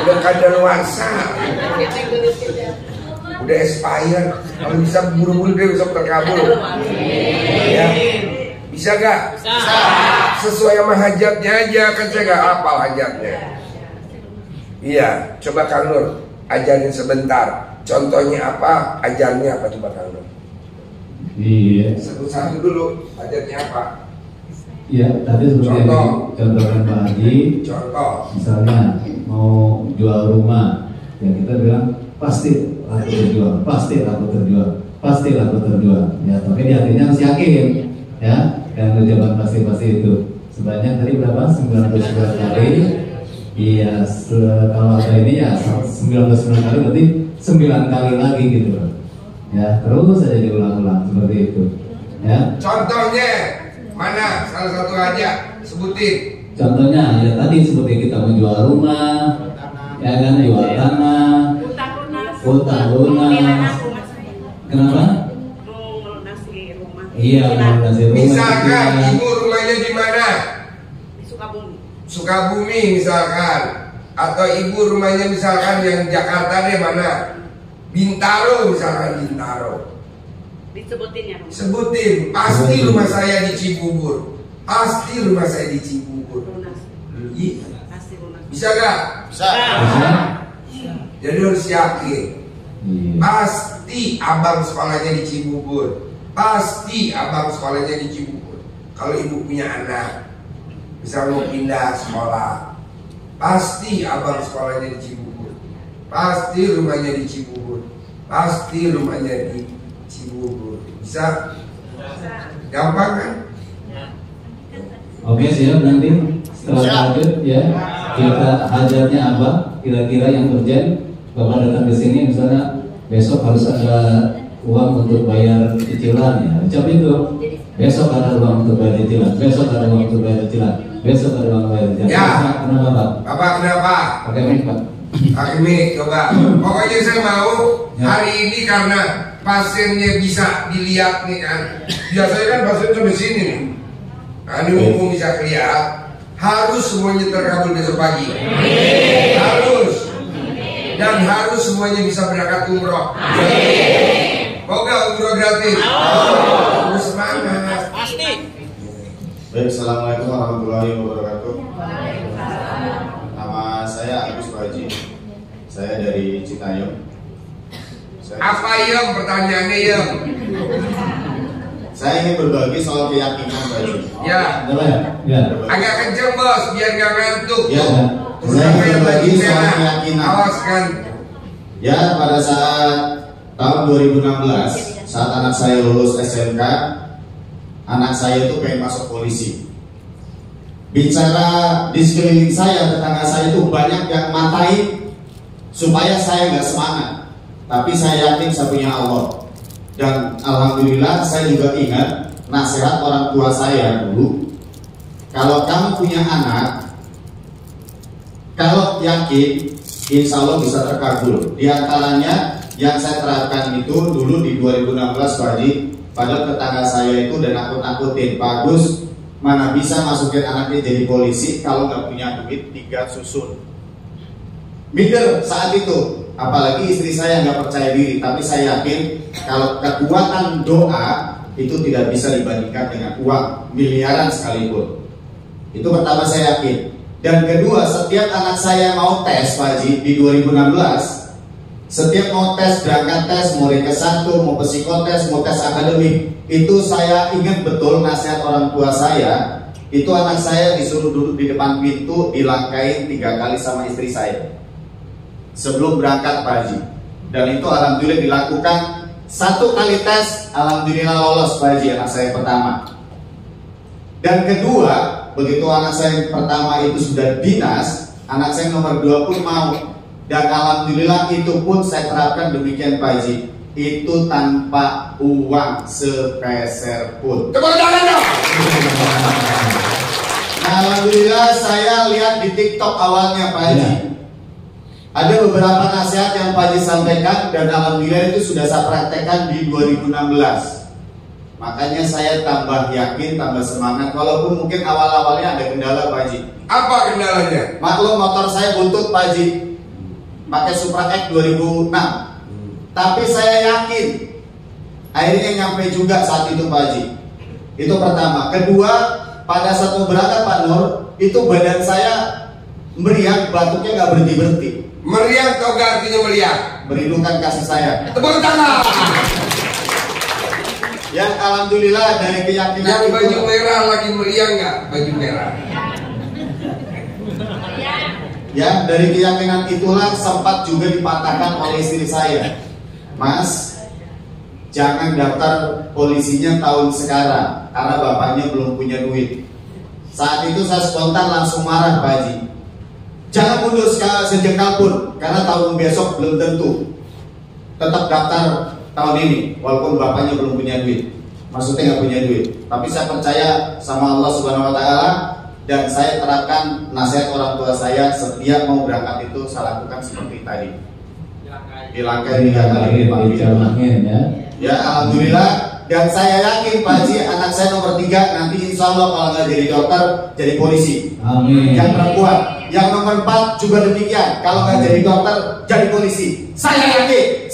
S1: udah kadaluarsa, udah expired. Kalau bisa buru-buru dia besok terkabul. Ya. Bisa gak?
S3: Bisa.
S1: Sesuai sama hajatnya aja, kan saya gak hafal hajatnya. Iya, coba Kang Nur ajarin sebentar. Contohnya apa? Ajarnya apa coba Kang Nur?
S4: Iya.
S1: Satu-satu dulu, hajatnya apa?
S4: Iya, tadi seperti yang contohkan Pak Haji.
S1: Contoh.
S4: Misalnya mau jual rumah, ya kita bilang pasti laku terjual, pasti laku terjual. Ya, tapi di hatinya harus yakin, ya. Yang ucapan pasti itu. Sebanyak tadi berapa? 99 kali. Iya, kalau ada ini ya 99 kali berarti 9 kali lagi gitu loh. Ya, terus saja diulang-ulang seperti itu. Ya.
S1: Contohnya mana? Salah satu aja sebutin.
S4: Contohnya ya tadi seperti kita menjual rumah, ya kan, jual tanah, utang lunas. Kenapa? Iya, melunasi rumah.
S1: Misalkan ibu rumahnya di mana? Sukabumi misalkan, atau ibu rumahnya misalkan yang Jakarta deh mana? Bintaro misalkan, Bintaro.
S3: Disebutin ya.
S1: Sebutin, pasti rumah saya di Cibubur. Pasti rumah saya di Cibubur. Iya.
S3: Pasti lunas.
S1: Bisa gak?
S5: Bisa.
S1: Jadi harus yakin.
S4: Iya.
S1: Pasti abang sekolahnya di Cibubur. Pasti abang sekolahnya di Cibubur. Kalau ibu punya anak, misal mau pindah sekolah, pasti abang sekolahnya di Cibubur. Pasti rumahnya di Cibubur. Pasti rumahnya di Cibubur. Bisa? Gampang kan?
S4: Oke, siap. Nanti setelah lanjut ya kita hajatnya apa kira-kira yang urgent. Bapak datang ke sini misalnya besok harus ada uang untuk bayar cicilan ya, ucap itu. Besok ada uang untuk bayar cicilan, besok ada uang untuk bayar cicilan, besok ada uang bayar cicilan.
S1: Ya.
S4: Kenapa Pak?
S1: Bapak kenapa?
S4: Pakai mic Pak.
S1: Ini coba. Pokoknya saya mau hari ini karena pasiennya bisa dilihat nih kan. Biasanya kan pasien sampai sini nih. Nah, ini mumpung bisa lihat, harus semuanya terkabul besok pagi. Harus. Dan harus semuanya bisa berangkat umroh. Mau gak umroh gratis? Harus semangat.
S3: Pasti.
S5: Baik, assalamualaikum warahmatullahi wabarakatuh. Nama saya Agus Haji. Saya dari Citayam.
S1: Apa yang pertanyaannya yang?
S5: Saya ingin berbagi soal keyakinan Haji.
S1: Ya,
S4: Kenapa ya? Ya.
S1: agak kenceng bos, biar gak ngantuk.
S5: Ya,
S1: Terus
S5: saya
S1: apa yang
S5: berbagi
S1: bagi
S5: soal
S1: merah?
S5: keyakinan.
S1: Awas kan.
S5: Ya, pada saat tahun 2016, saat anak saya lulus SMK, anak saya itu pengen masuk polisi. Bicara di sekeliling saya, tetangga saya itu banyak yang matain supaya saya nggak semangat. Tapi saya yakin saya punya Allah. Dan alhamdulillah saya juga ingat nasihat orang tua saya dulu. Kalau kamu punya anak, kalau yakin, insya Allah bisa terkabul. Di antaranya yang saya terapkan itu dulu di 2016 Pak Haji, padahal tetangga saya itu dan nakut-nakutin, Pak Agus, mana bisa masukin anaknya jadi polisi kalau nggak punya duit 3 susun. Minder saat itu, apalagi istri saya nggak percaya diri, tapi saya yakin kalau kekuatan doa itu tidak bisa dibandingkan dengan uang miliaran sekalipun. Itu pertama saya yakin. Dan kedua, setiap anak saya mau tes Pak Haji di 2016, setiap mau tes, berangkat tes, mau Rika 1, mau psikotes, mau tes akademik, itu saya ingat betul nasihat orang tua saya. Itu anak saya disuruh duduk di depan pintu, dilangkain 3 kali sama istri saya sebelum berangkat Pak Haji. Dan itu alhamdulillah dilakukan 1 kali tes, alhamdulillah lolos Pak Haji, anak saya pertama. Dan kedua, begitu anak saya yang pertama itu sudah dinas, anak saya nomor 2 pun mau. Dan alhamdulillah itu pun saya terapkan demikian Pak Haji. Itu tanpa uang sepeser pun.
S1: Tepuk tangan dong.
S5: Nah, alhamdulillah saya lihat di TikTok awalnya Pak Haji. Ada beberapa nasihat yang Pak Haji sampaikan dan alhamdulillah itu sudah saya praktekkan di 2016. Makanya saya tambah yakin, tambah semangat. Walaupun mungkin awal-awalnya ada kendala Pak Haji.
S1: Apa kendalanya?
S5: Maklum motor saya buntut Pak Haji, pakai Supra X 2006. Tapi saya yakin akhirnya nyampe juga saat itu Pak Haji. Itu pertama. Kedua, pada saat mau berangkat Pak Nur, itu badan saya meriang, batuknya nggak berhenti-berhenti.
S1: Meriang atau gak artinya meriang?
S5: Merindukan kasih saya.
S1: Tepuk tangan.
S5: Yang alhamdulillah dari keyakinan
S1: Yang
S5: itu,
S1: baju merah lagi meriang nggak? Baju merah.
S5: ya dari keyakinan itulah sempat juga dipatahkan oleh istri saya. Mas, jangan daftar polisinya tahun sekarang karena bapaknya belum punya duit. Saat itu saya spontan langsung marah Pak Haji. Jangan mundur sejengkal pun karena tahun besok belum tentu. Tetap daftar tahun ini walaupun bapaknya belum punya duit. Maksudnya nggak punya duit. Tapi saya percaya sama Allah Subhanahu Wa Taala dan saya terapkan nasihat orang tua saya setiap mau berangkat itu saya lakukan seperti tadi. Dilangkai 3 kali
S4: dijalangin ya.
S5: Ya alhamdulillah. Dan saya yakin Pak Haji anak saya nomor 3 nanti insya Allah kalau nggak jadi dokter jadi polisi.
S4: Amin.
S5: Yang perempuan. Yang nomor 4 juga demikian. Kalau nggak jadi dokter jadi polisi. Saya yakin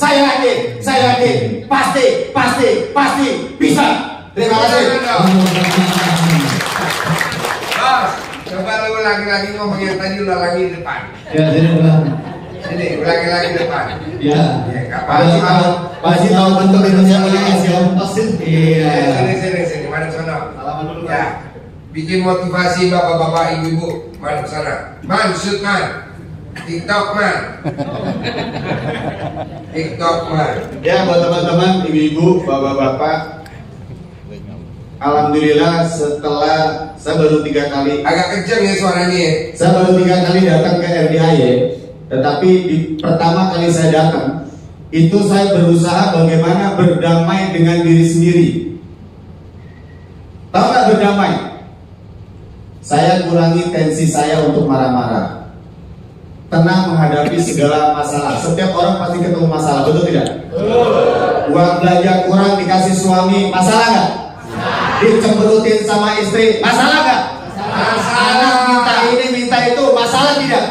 S5: pasti bisa. Terima kasih.
S1: Bos, coba lu lagi-lagi ngomong yang tadi ulangi di depan.
S4: Ya, jadi ulang.
S1: Sini, ulangi di depan.
S4: Ya.
S1: Ya, nggak
S5: Pak Haji
S1: apa-apa.
S5: tahu, Pak Haji tahu bentuk Indonesia Mulia ya.
S4: Iya.
S1: Sini, mana sana? Ya, bikin motivasi bapak-bapak, ibu-ibu, mana sana? Man, shoot man, TikTok man, TikTok man.
S5: Ya buat teman-teman, ibu-ibu, bapak-bapak, alhamdulillah setelah saya baru 3 kali,
S1: Agak kenceng ya suaranya ya.
S5: saya baru 3 kali datang ke RDAY, tetapi di pertama kali saya datang, itu saya berusaha bagaimana berdamai dengan diri sendiri. Tahu nggak berdamai? Saya kurangi tensi saya untuk marah-marah. Tenang menghadapi segala masalah. Setiap orang pasti ketemu masalah, betul tidak? Uang belanja kurang dikasih suami, masalah nggak? Dicemberutin sama istri, masalah nggak? Anak minta ini minta itu, masalah tidak?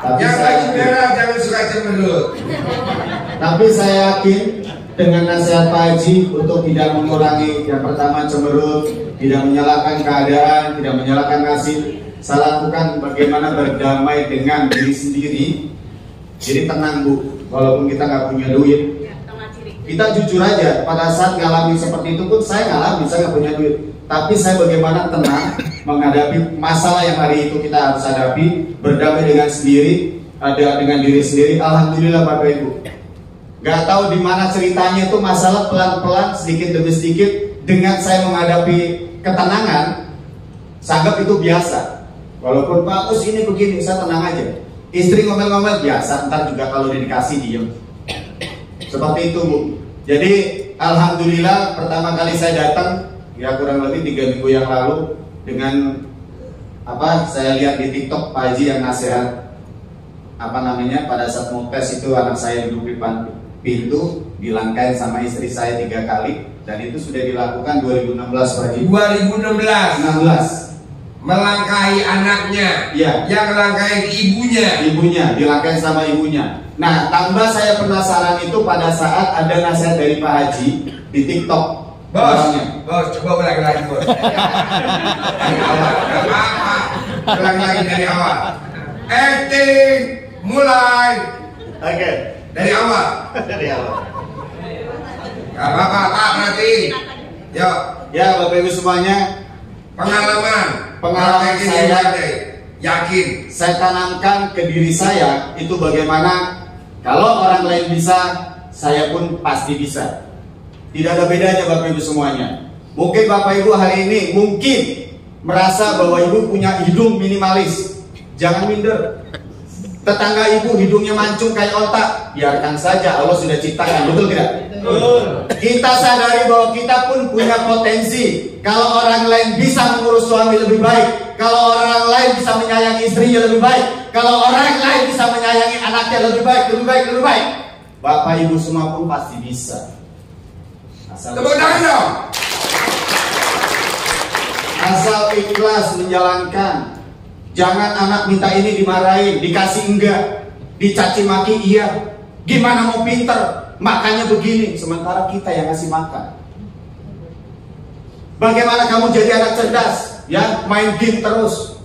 S5: Tapi
S1: Yang
S5: saya
S1: baju
S5: yakin,
S1: merah jangan suka cemberut.
S5: tapi saya yakin dengan nasihat Pak Haji untuk tidak mengurangi yang pertama cemberut, tidak menyalahkan keadaan, tidak menyalahkan nasib. Saya lakukan bagaimana berdamai dengan diri sendiri. Jadi tenang Bu, walaupun kita nggak punya duit, kita jujur aja. Pada saat ngalamin seperti itu pun saya ngalamin, saya nggak punya duit. Tapi saya bagaimana tenang menghadapi masalah yang hari itu kita harus hadapi, berdamai dengan sendiri, ada dengan diri sendiri. Alhamdulillah Bapak Ibu. Gak tahu di mana ceritanya itu masalah pelan-pelan sedikit demi sedikit dengan saya menghadapi ketenangan, saya anggap itu biasa. Walaupun Pak Us ini begini, saya tenang aja. Istri ngomel-ngomel biasa, ntar juga kalau udah dikasih diem. Seperti itu Bu. Jadi alhamdulillah pertama kali saya datang ya kurang lebih 3 minggu yang lalu dengan apa saya lihat di TikTok Pak Haji yang nasihat apa namanya pada saat mau tes itu anak saya duduk di pintu dilangkain sama istri saya 3 kali dan itu sudah dilakukan 2016 Pak Haji.
S1: 2016
S5: 16
S1: melangkahi anaknya,
S5: Iya.
S1: yang melangkahi
S5: ibunya dilangkain sama ibunya. Nah tambah saya penasaran itu pada saat ada nasihat dari Pak Haji di TikTok.
S1: Bos, coba ulangi lagi bos. Dari awal, gak apa-apa. Ulangi lagi dari awal. Acting, mulai.
S5: Oke.
S1: Dari awal.
S5: Dari awal.
S1: Gak apa-apa, Pak, perhatiin. Yuk,
S5: Ya Bapak Ibu semuanya,
S1: pengalaman
S5: Pengalaman
S1: Praktekin
S5: saya.
S1: yang ada. Yakin.
S5: saya tanamkan ke diri saya itu bagaimana kalau orang lain bisa, saya pun pasti bisa. Tidak ada bedanya Bapak Ibu semuanya. Mungkin Bapak Ibu hari ini mungkin merasa bahwa Ibu punya hidung minimalis. Jangan minder. Tetangga Ibu hidungnya mancung kayak otak, biarkan saja, Allah sudah ciptakan, betul tidak?
S6: Betul.
S5: Kita sadari bahwa kita pun punya potensi. Kalau orang lain bisa mengurus suami lebih baik, kalau orang lain bisa menyayangi istrinya lebih baik, kalau orang lain bisa menyayangi anaknya lebih baik, lebih baik. Bapak Ibu semua pun pasti bisa.
S1: Tepuk tangan dong.
S5: Asal ikhlas menjalankan. Jangan anak minta ini dimarahin, dikasih enggak, dicaci maki iya. Gimana mau pinter, makannya begini, sementara kita yang ngasih makan. Bagaimana kamu jadi anak cerdas, ya main game terus?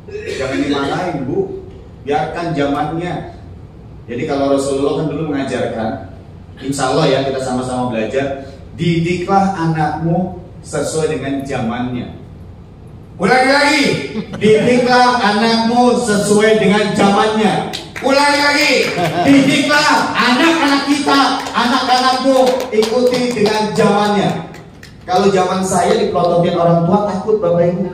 S5: Jangan dimarahin Bu, biarkan zamannya. Jadi kalau Rasulullah kan dulu mengajarkan, insya Allah ya kita sama-sama belajar, didiklah anakmu sesuai dengan zamannya.
S1: Ulangi lagi.
S5: Didiklah anakmu sesuai dengan zamannya.
S1: Ulangi lagi.
S5: Didiklah anak-anak kita, anak-anakmu ikuti dengan zamannya. Kalau zaman saya dipelototin orang tua takut Bapak Ibu.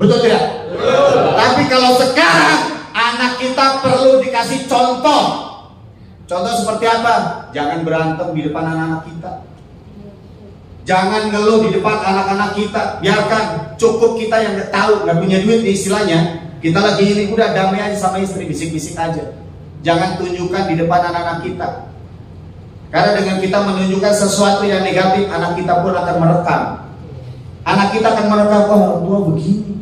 S5: Betul tidak? Betul. Tapi kalau sekarang anak kita perlu dikasih contoh. Contoh seperti apa? Jangan berantem di depan anak-anak kita. Jangan ngeluh di depan anak-anak kita. Biarkan, cukup kita yang nggak tahu, nggak punya duit istilahnya. Kita lagi ini udah damai aja sama istri, bisik-bisik aja. Jangan tunjukkan di depan anak-anak kita. Karena dengan kita menunjukkan sesuatu yang negatif, anak kita pun akan merekam. Anak kita akan merekam, oh orang tua begini.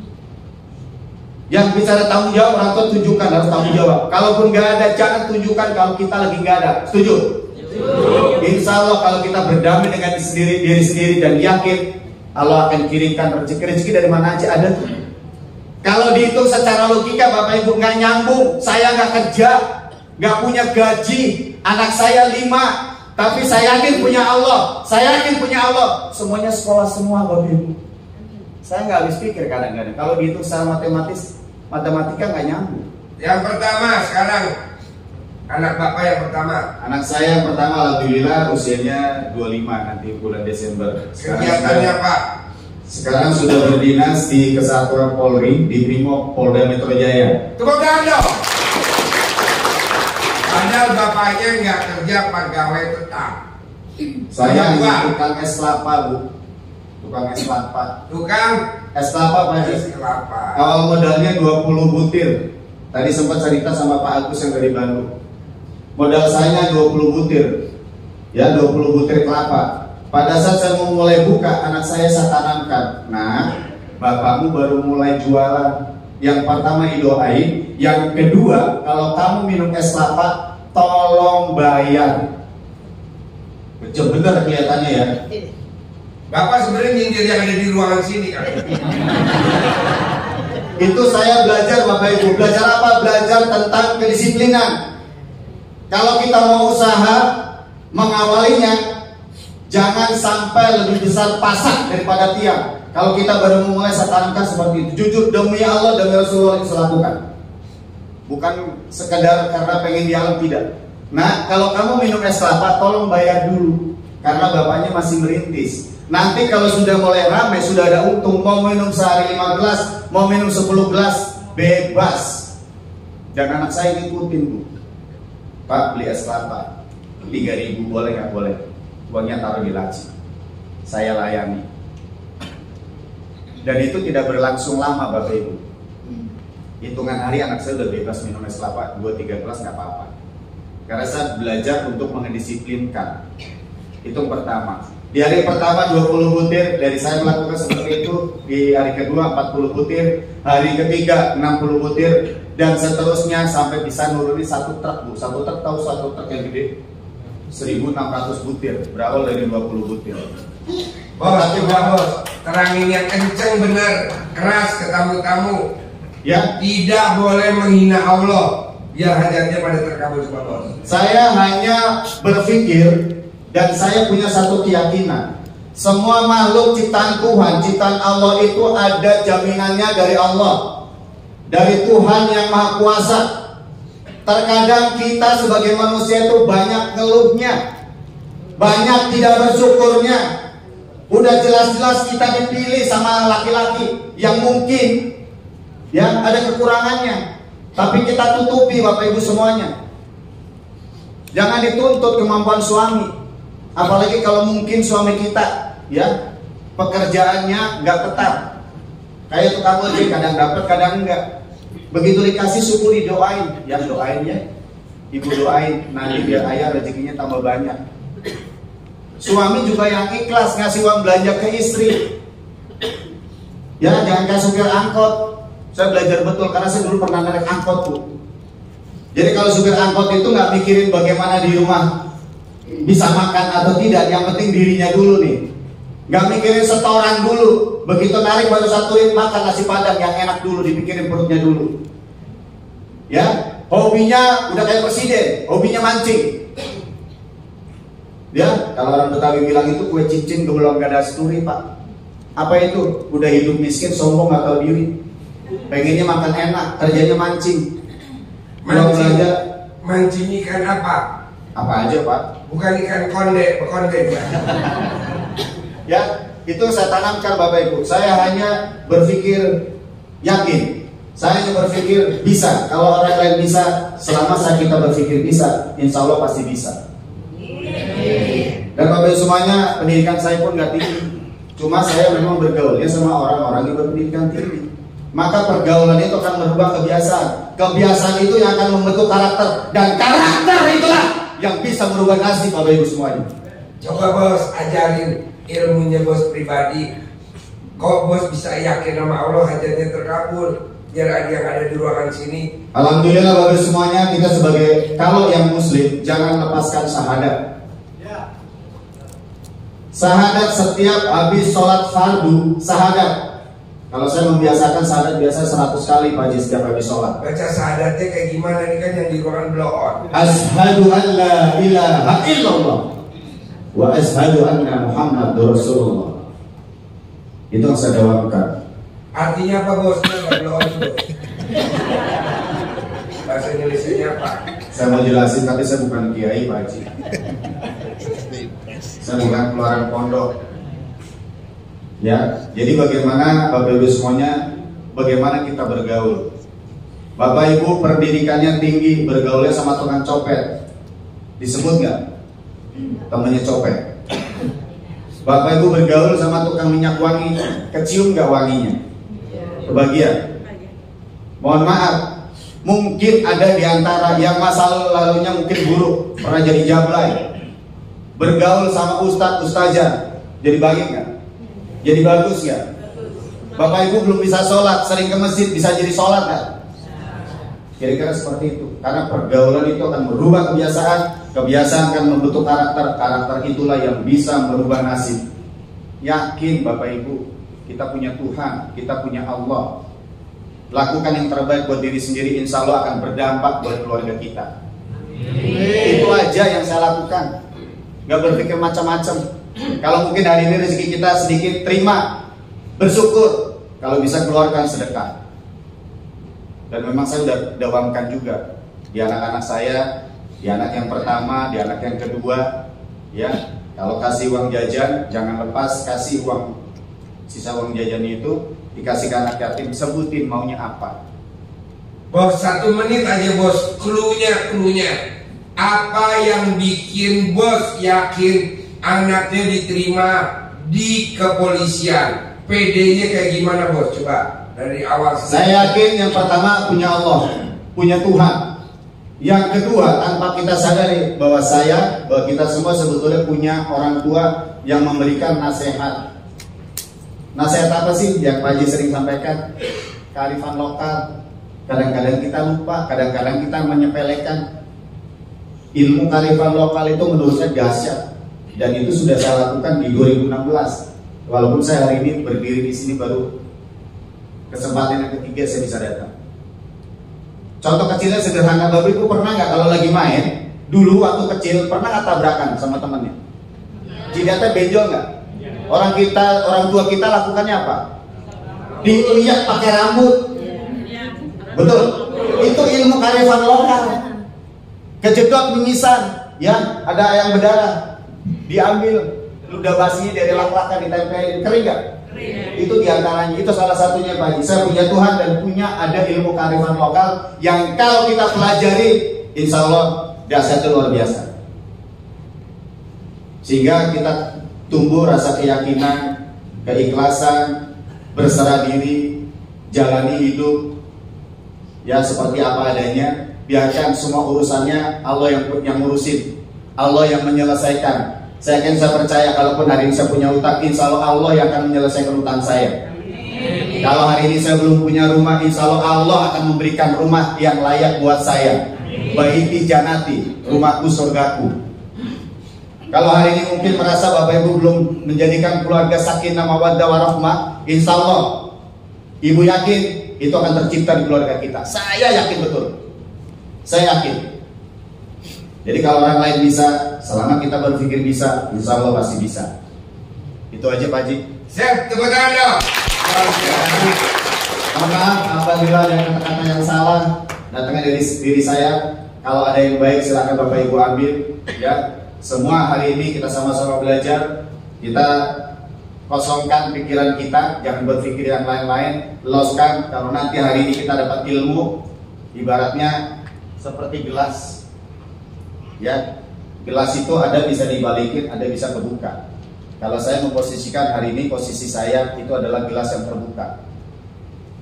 S5: Yang bicara tanggung jawab, orang tua tunjukkan harus tanggung jawab. Kalaupun nggak ada, jangan tunjukkan kalau kita lagi nggak ada. Setuju? Insya Allah kalau kita berdamai dengan diri sendiri dan yakin Allah akan kirimkan rezeki dari mana aja ada tuh. Kalau dihitung secara logika Bapak Ibu nggak nyambung, saya nggak kerja, nggak punya gaji, anak saya 5, tapi saya yakin punya Allah, semuanya sekolah semua Bapak Ibu. Saya nggak habis pikir kadang-kadang kalau dihitung secara matematika nggak nyambung.
S1: Yang pertama sekarang. Anak Bapak yang pertama.
S5: Anak saya yang pertama alhamdulillah usianya 25 nanti bulan Desember.
S1: Kegiatannya Pak?
S5: Sekarang sudah berdinas di Kesatuan Polri di Brimob Polda Metro Jaya.
S1: Tepuk tangan dong. Padahal bapaknya nggak kerja pegawai tetap.
S5: Saya hanya tukang es kelapa Bu. Tukang es kelapa.
S1: Tukang
S5: es kelapa Pak Haji.
S1: es kelapa.
S5: Awal modalnya 20 butir. Tadi sempat cerita sama Pak Agus yang dari Bandung. Modal saya 20 butir. Ya 20 butir kelapa. Pada saat saya mau mulai buka, anak saya tanamkan. Nah, bapakmu baru mulai jualan. Yang pertama didoain, yang kedua, kalau kamu minum es kelapa, tolong bayar. Bener kelihatannya ya.
S1: Bapak sebenarnya nyindir yang ada di ruangan sini kan?
S5: Itu saya belajar Bapak Ibu. Belajar apa? Belajar tentang kedisiplinan. Kalau kita mau usaha mengawalinya, jangan sampai lebih besar pasak daripada tiang. Kalau kita baru memulai, saya tanamkan seperti itu. Jujur demi Allah, demi Rasulullah itu saya lakukan. Bukan sekedar karena pengen di alam, tidak. Nah, kalau kamu minum es kelapa, tolong bayar dulu. Karena bapaknya masih merintis. Nanti kalau sudah mulai ramai, sudah ada untung, mau minum sehari 5 gelas, mau minum 10 gelas, bebas. Dan anak saya ngikutin Bu. Pak beli es kelapa 3.000 boleh nggak boleh? Uangnya taruh di laci. Saya layani. Dan itu tidak berlangsung lama Bapak Ibu. Hitungan hari anak saya udah bebas minum es kelapa 2-3 gelas nggak apa-apa. Karena saya belajar untuk mendisiplinkan. Itu yang pertama. Di hari pertama 20 butir, dari saya melakukan seperti itu. Di hari kedua 40 butir, hari ketiga 60 butir, dan seterusnya sampai bisa nurunin 1 truk Bu. 1 truk, tahu 1 truk yang gede? 1.600 butir, berawal dari 20 butir.
S1: Bos, coba bos, terangin yang kenceng bener, keras ke tamu-tamu.
S5: Ya,
S1: tidak boleh menghina Allah, biar hajatnya pada terkabul sama bos.
S5: saya hanya berpikir dan saya punya satu keyakinan. Semua makhluk ciptaan Tuhan, ciptaan Allah itu ada jaminannya dari Allah, dari Tuhan yang Maha Kuasa. Terkadang kita sebagai manusia itu banyak ngeluhnya, banyak tidak bersyukurnya. Udah jelas-jelas kita dipilih sama laki-laki yang mungkin ya ada kekurangannya, tapi kita tutupi Bapak Ibu semuanya. Jangan dituntut kemampuan suami, apalagi kalau mungkin suami kita ya pekerjaannya nggak tetap, kayak tukang ojek, kadang dapat kadang enggak. Begitu dikasih syukuri, doain, ya doain ya, ibu doain nanti biar ayah rezekinya tambah banyak. Suami juga yang ikhlas ngasih uang belanja ke istri. Ya jangan kayak supir angkot. Saya belajar betul karena saya dulu pernah naik angkot tuh. Jadi kalau supir angkot itu nggak mikirin bagaimana di rumah bisa makan atau tidak, yang penting dirinya dulu nih. Nggak mikirin setoran dulu. Begitu narik baru satuin, makan nasi padang yang enak dulu, dipikirin perutnya dulu. Ya, hobinya udah kayak presiden, hobinya mancing. Ya, kalau orang Betawi bilang itu kue cincin belum gak ada seturi Pak. Apa itu? Udah hidup miskin, sombong gak tahu diri. Pengennya makan enak, kerjanya mancing.
S1: Mancing ikan apa?
S5: Apa aja Pak?
S1: Bukan ikan konde ya.
S5: Ya, itu saya tanamkan Bapak Ibu. Saya hanya berpikir yakin. Saya hanya berpikir bisa. Kalau orang lain bisa, selama kita berpikir bisa, insya Allah pasti bisa. Dan Bapak Ibu semuanya, pendidikan saya pun nggak tinggi. Cuma saya memang bergaulnya sama orang-orang yang berpendidikan tinggi. Maka pergaulan itu akan merubah kebiasaan. Kebiasaan itu yang akan membentuk karakter. Dan karakter itulah yang bisa merubah nasib Bapak Ibu semuanya.
S1: Coba bos ajarin ilmunya bos pribadi. Kok bos bisa yakin sama Allah hajatnya terkabul? Biar ada yang ada di ruangan sini.
S5: Alhamdulillah Bapak Ibu semuanya, kita sebagai kalau yang muslim jangan lepaskan syahadat. Syahadat setiap habis sholat fardu, syahadat. Kalau saya membiasakan syahadat biasa 100 kali Pak Haji setiap habis sholat.
S1: Baca syahadatnya kayak gimana nih kan yang di ruangan blow on.
S5: Ashhadu an la ilaha illallah wa ashhadu anna Muhammadur Rasulullah. Itu yang saya jawabkan.
S1: Artinya apa bos? Nggak blow on bos. Bahasa Indonesia apa?
S5: Saya mau jelasin tapi saya bukan kiai Pak Haji. Saya bukan keluaran pondok. Ya, jadi bagaimana Bapak Ibu semuanya, bagaimana kita bergaul. Bapak Ibu pendidikannya tinggi, bergaulnya sama tukang copet, disebut nggak? Temannya copet. Bapak Ibu bergaul sama tukang minyak wangi, kecium nggak wanginya? Kebagian. Mohon maaf, mungkin ada di antara yang masa lalunya mungkin buruk, pernah jadi jablay. Bergaul sama ustadz, ustazah, jadi baik nggak? Jadi bagus nggak? Bapak Ibu belum bisa sholat, sering ke masjid, bisa jadi sholat nggak? Kira-kira seperti itu. Karena pergaulan itu akan merubah kebiasaan, kebiasaan akan membentuk karakter, karakter itulah yang bisa merubah nasib. Yakin Bapak Ibu, kita punya Tuhan, kita punya Allah. Lakukan yang terbaik buat diri sendiri, insya Allah akan berdampak buat keluarga kita. Itu aja yang saya lakukan. Gak berpikir macam-macam. Kalau mungkin hari ini rezeki kita sedikit, terima, bersyukur. Kalau bisa keluarkan sedekah. Dan memang saya sudah dawamkan juga di anak-anak saya, di anak yang pertama, di anak yang kedua, ya. Kalau kasih uang jajan, jangan lepas kasih uang, sisa uang jajannya itu dikasih ke anak yatim, sebutin maunya apa.
S1: Bos 1 menit aja bos, cluenya. Apa yang bikin bos yakin anaknya diterima di kepolisian? PD-nya kayak gimana bos? Coba dari awal.
S5: Saya yakin yang pertama punya Allah, punya Tuhan. Yang kedua, tanpa kita sadari bahwa kita semua sebetulnya punya orang tua yang memberikan nasihat. Nasihat apa sih yang Pak Haji sering sampaikan? Kearifan lokal. Kadang-kadang kita lupa, kadang-kadang kita menyepelekan. Ilmu kearifan lokal itu menurut saya dahsyat, dan itu sudah saya lakukan di 2016. Walaupun saya hari ini berdiri di sini baru kesempatan yang ketiga saya bisa datang. Contoh kecilnya sederhana, Bapak Ibu pernah nggak kalau lagi main dulu waktu kecil pernah nggak tabrakan sama temennya? Jidatnya benjol nggak? Orang tua kita lakukannya apa? Dilihat pakai rambut. Betul. Itu ilmu kearifan lokal. Kejedot mimisan, ya ada yang berdarah, diambil, ludah basinya dari lak-lakan ditempelin, kering nggak? Itu diantaranya, itu salah satunya Pak Haji. Saya punya Tuhan dan punya ada ilmu kearifan lokal yang kalau kita pelajari, insya Allah dahsyatnya luar biasa. Sehingga kita tumbuh rasa keyakinan, keikhlasan, berserah diri, jalani hidup ya seperti apa adanya. Biarkan semua urusannya Allah yang ngurusin, Allah yang menyelesaikan. Saya percaya kalaupun hari ini saya punya utang, insya Allah yang akan menyelesaikan utang saya. Kalau hari ini saya belum punya rumah, insya Allah akan memberikan rumah yang layak buat saya. Baiti janati, rumahku surgaku. Kalau hari ini mungkin merasa Bapak Ibu belum menjadikan keluarga sakinah mawaddah warahmah, insya Allah Ibu yakin itu akan tercipta di keluarga kita. Saya yakin betul. Saya yakin. Jadi kalau orang lain bisa, selama kita berpikir bisa, insya Allah pasti bisa. Itu aja Pak Haji.
S1: Siap, tepuk tangan dong.
S5: Maaf apabila ada kata-kata yang salah datangnya dari diri saya. Kalau ada yang baik silakan Bapak Ibu ambil. Ya, semua hari ini kita sama-sama belajar. Kita kosongkan pikiran kita, jangan berpikir yang lain-lain. Loskan. Kalau nanti hari ini kita dapat ilmu, ibaratnya seperti gelas. Ya, gelas itu ada bisa dibalikin, ada bisa kebuka. Kalau saya memposisikan hari ini, posisi saya itu adalah gelas yang terbuka.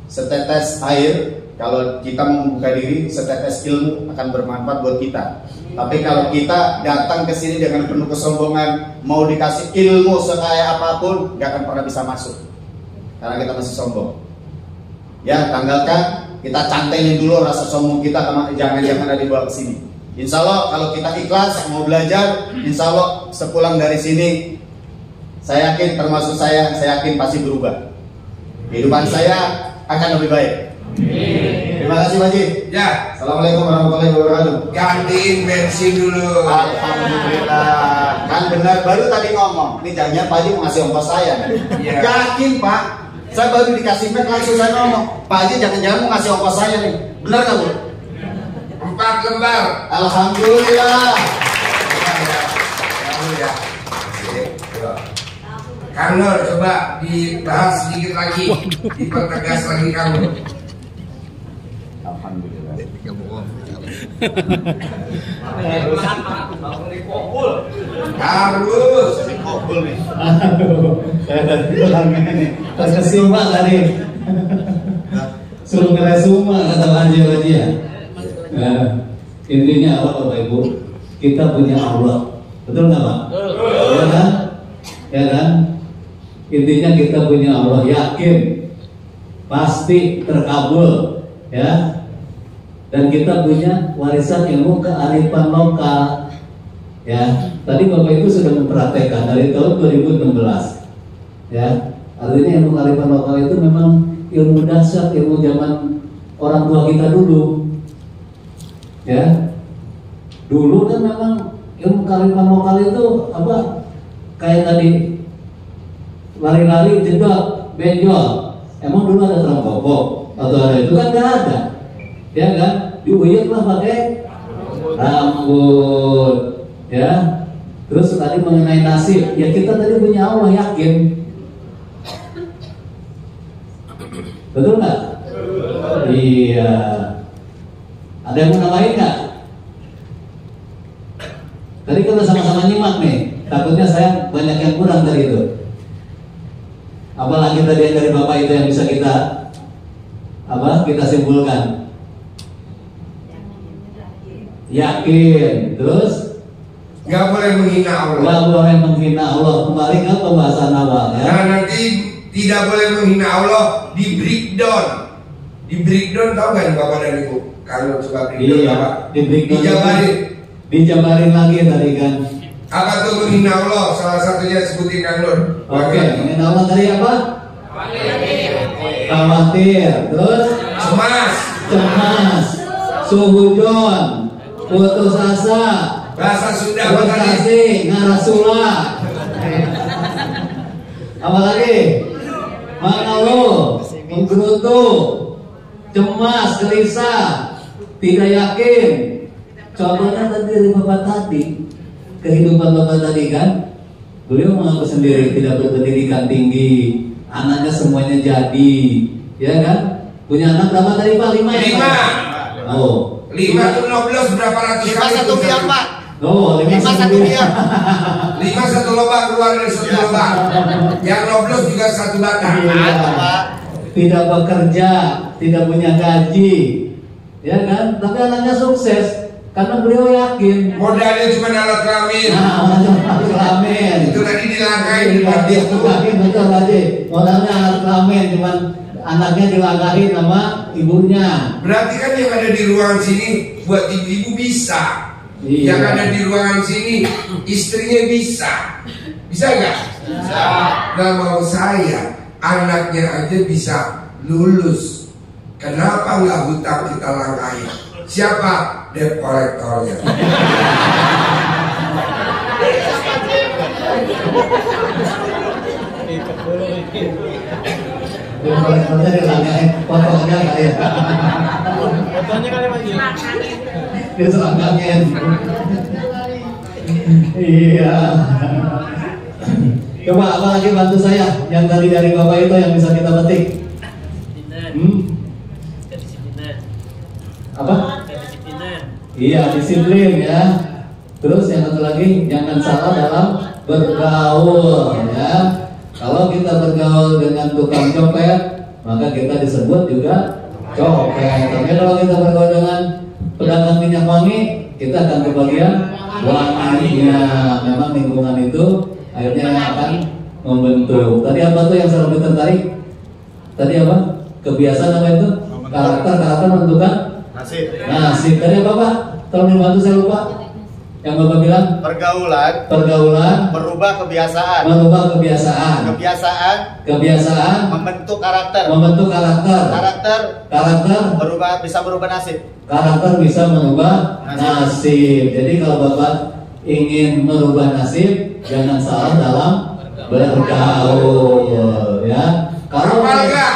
S5: Setetes air, kalau kita membuka diri, setetes ilmu akan bermanfaat buat kita. Tapi kalau kita datang ke sini dengan penuh kesombongan, mau dikasih ilmu sekaya apapun, gak akan pernah bisa masuk. Karena kita masih sombong. Ya, tanggalkan, kita cantengin dulu rasa sombong kita, jangan-jangan ada dibawa ke sini. Insya Allah kalau kita ikhlas mau belajar, insya Allah sepulang dari sini, saya yakin termasuk saya yakin pasti berubah. Kehidupan saya akan lebih baik. Terima kasih Pak Haji.
S1: Ya.
S5: Assalamualaikum warahmatullahi wabarakatuh.
S1: Gantiin bensin dulu.
S5: Alhamdulillah. Kan benar, baru tadi ngomong. Ini jangan Pak Haji mau ngasih ongkos saya.
S1: Ya.
S5: Yakin Pak. Saya baru dikasih back langsung saya ngomong. Pak Haji jangan-jangan mau ngasih ongkos saya nih. Benar nggak Bu?
S1: 4 lembar.
S5: Alhamdulillah.
S1: Ya. Kang Nur, coba dibahas sedikit lagi, dipertegas lagi Kang Nur.
S5: Alhamdulillah.
S1: Harus.
S4: Aduh, saya tadi bilangnya nih, pas kesima tadi. Suruh ngeresuma kata Pak Haji ya. Nah, intinya apa Bapak Ibu? Kita punya Allah, betul nggak Pak? Ya kan? Ya kan? Intinya kita punya Allah, yakin pasti terkabul, ya. Dan kita punya warisan ilmu kearifan lokal, ya. Tadi Bapak Ibu sudah mempraktekkan dari tahun 2016, ya. Artinya ilmu kearifan lokal itu memang ilmu dahsyat, ilmu zaman orang tua kita dulu, ya. Dulu kan memang ilmu kearifan lokal itu apa? Kayak tadi lari-lari, jedot, benjol. Emang dulu ada terangkopok atau ada itu kan nggak ada, ya kan? Diuyek lah pakai rambut, ya. Terus tadi mengenai nasib, ya kita tadi punya Allah, yakin. Betul nggak? Iya. Ada yang mau nambahin nggak? Tadi kita sama-sama nyimak nih. Takutnya saya banyak yang kurang dari itu. Apalagi tadi dari Bapak itu yang bisa kita kita simpulkan. Yakin, terus
S1: Nggak boleh menghina Allah.
S4: nggak boleh menghina Allah. Kembali ke pembahasan awal ya.
S1: Nah nanti tidak boleh menghina Allah di breakdown. Di breakdown tahu nggak nih Bapak dan Ibu? Kalau suka breakdown
S4: Iya,
S1: apa?
S4: di breakdown
S1: Dijabarin.
S4: Dijabarin lagi tadi kan.
S1: Apa tuh menghina Allah? Salah satunya sebutin Kang Nur.
S4: Oke, menghina Allah tadi apa? Khawatir, terus
S1: Cemas.
S4: suhudon, putus asa,
S1: Bahasa Sunda apa tadi?
S4: berkasih, ngarasula. Apa lagi? Mengeluh, menggerutu, cemas, gelisah, tidak yakin. Contohnya tadi dari Bapak tadi, kehidupan Bapak tadi kan, Beliau mengaku sendiri tidak berpendidikan tinggi, anaknya semuanya jadi, ya kan? Punya anak berapa tadi Pak? 5 ya?
S1: 5.
S4: Oh,
S1: 5 tuh 12 berapa ratus kali?
S5: 1 miliar Pak.
S4: oh
S5: 5 1 miliar.
S1: 5 satu lubang keluar dari satu lubang. Yang 12 juga satu batang.
S5: Ada Pak.
S4: Tidak bekerja, tidak punya gaji, ya kan? Tapi anaknya sukses karena beliau yakin.
S1: Modalnya cuma alat kelamin.
S4: Nah, alat kelamin.
S1: Itu tadi dilangkain di
S4: Iya,
S1: partai.
S4: betul tadi. Modalnya alat kelamin, cuman anaknya dilangkahin sama ibunya.
S1: Berarti kan yang ada di ruangan sini buat ibu-ibu bisa.
S4: Iya.
S1: Yang ada di ruangan sini istrinya bisa. Bisa nggak? Bisa. Nah mau saya anaknya aja bisa lulus. Kenapa nggak hutang kita langkahin? Siapa? Debt kolektornya.
S4: Dia kolektornya dilangkahin, fotonya nggak ya?
S6: Fotonya kali Pak Ji.
S4: Dia selangkangin. Iya. Coba apa lagi bantu saya yang tadi dari Bapak itu yang bisa kita petik?
S6: Kedisiplinan.
S4: Apa?
S6: Kedisiplinan.
S4: Iya, disiplin ya. Terus yang satu lagi, jangan salah dalam bergaul ya. Kalau kita bergaul dengan tukang copet, maka kita disebut juga copet. Tapi kalau kita bergaul dengan pedagang minyak wangi, kita akan kebagian wanginya. Memang lingkungan itu akhirnya yang akan membentuk. Tadi apa tuh yang saya lebih tertarik? Tadi apa? Kebiasaan apa itu? Karakter menentukan
S5: Nasib.
S4: nasib. Tadi apa Pak? Tolong dibantu, saya lupa. Yang Bapak bilang pergaulan
S5: Merubah kebiasaan.
S4: kebiasaan
S5: Membentuk karakter.
S4: karakter
S5: Bisa berubah nasib.
S4: karakter bisa merubah nasib. Jadi kalau Bapak ingin merubah nasib, jangan salah dalam bergaul ya. Kalau apa enggak?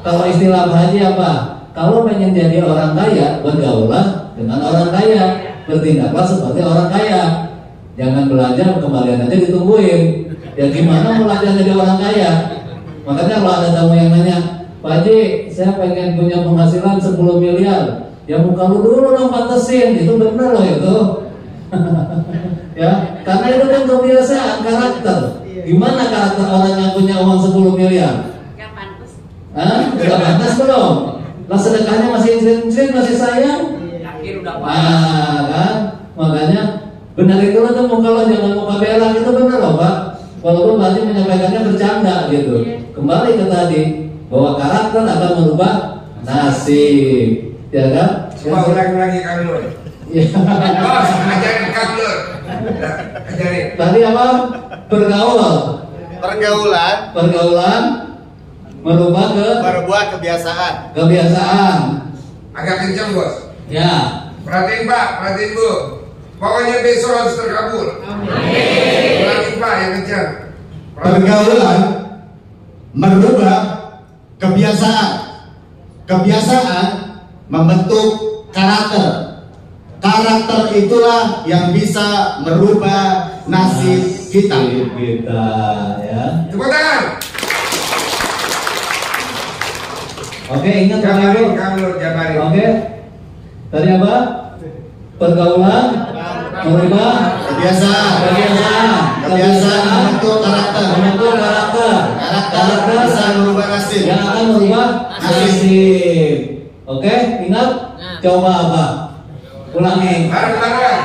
S4: Kalau istilah Pak Haji apa? Kalau pengen jadi orang kaya, bergaullah dengan orang kaya, bertindaklah seperti orang kaya. Jangan belajar kembalian aja ditungguin. Ya gimana belajar jadi orang kaya? Makanya kalau ada tamu yang nanya, Pak Haji, saya pengen punya penghasilan 10 miliar. Ya muka lu dulu dong pantesin, itu bener loh itu. Ya, karena itu kan kebiasaan karakter. Gimana karakter orang yang punya uang 10 miliar?
S3: Gak pantas.
S4: Hah? Udah pantas belum? Lah sedekahnya masih cincin, masih sayang.
S3: Akhir udah
S4: Kan? Makanya benar itu tuh muka lo jangan muka berak, itu benar loh Pak. Walaupun tadi menyampaikannya bercanda gitu. Kembali ke tadi bahwa karakter akan merubah nasib, ya kan?
S1: Coba ulangi lagi Kang Nur.
S4: Ya.
S1: Bos, ajarin Kang Nur. Ajarin.
S4: Tadi apa? Pergaulan merubah
S5: kebiasaan.
S1: Agak kencang bos.
S4: Ya.
S1: Perhatiin Pak, perhatiin Bu. Pokoknya besok harus terkabul. Amin. Ulangi Pak yang kencang.
S5: Pergaulan merubah kebiasaan. Kebiasaan membentuk karakter. Karakter itulah yang bisa merubah nasib kita.
S4: Ya.
S1: Tepuk tangan.
S4: Oke, ingat Bapak Ibu.
S1: Jabarin Kang Nur, jabarin.
S4: Oke. Tadi apa? Pergaulan merubah
S5: Kebiasaan membentuk karakter. Karakter bisa merubah nasib.
S4: yang akan merubah nasib. Oke, ingat? Coba apa? Ulangi.
S1: Bareng-bareng.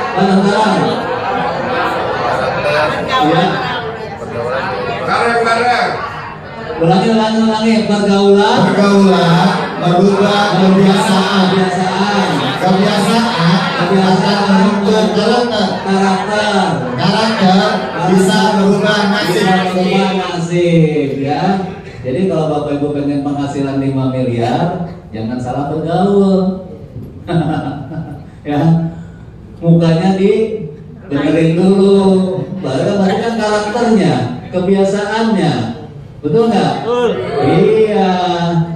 S4: Ya.
S1: Bareng-bareng.
S4: Ulangi. Pergaulan
S5: Merubah kebiasaan. Kebiasaan membentuk karakter bisa merubah
S4: nasib ya. Jadi kalau Bapak Ibu pengen penghasilan 5 miliar, jangan salah bergaul. Ya. Mukanya dengerin dulu. Baru kan karakternya, kebiasaannya. Betul nggak? Iya.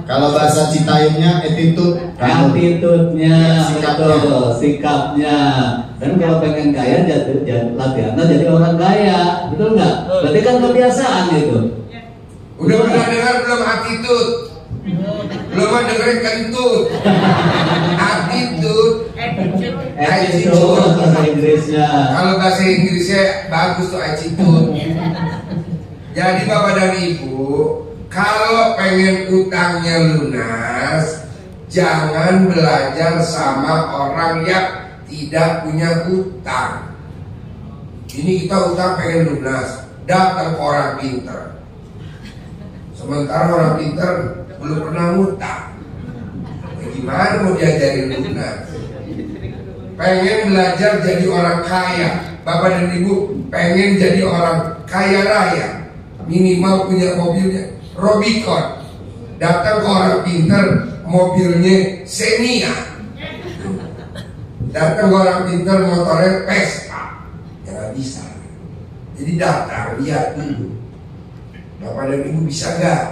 S5: Kalau bahasa Citayamnya attitude,
S4: Attitude-nya,
S5: Sikapnya.
S4: betul, sikapnya. Dan kalau pengen kaya, latihannya jadi orang kaya, betul nggak? Berarti kan kebiasaan itu.
S1: Udah pernah dengar belum attitude? Belum ada dengerin kentut. Attitude.
S4: Attitude bahasa Inggrisnya.
S1: Kalau bahasa Inggrisnya bagus tuh attitude. Jadi Bapak dan Ibu, kalau pengen utangnya lunas, jangan belajar sama orang yang tidak punya utang. Ini kita utang pengen lunas, datang ke orang pinter. Sementara orang pinter belum pernah ngutang. Gimana mau diajarin lunas? Pengen belajar jadi orang kaya, Bapak dan Ibu pengen jadi orang kaya raya, minimal punya mobilnya Robicon. Datang ke orang pinter, mobilnya Xenia. Datang ke orang pinter, motornya Vespa. Ya nggak bisa. Jadi datang, lihat dulu, Bapak dan Ibu bisa nggak?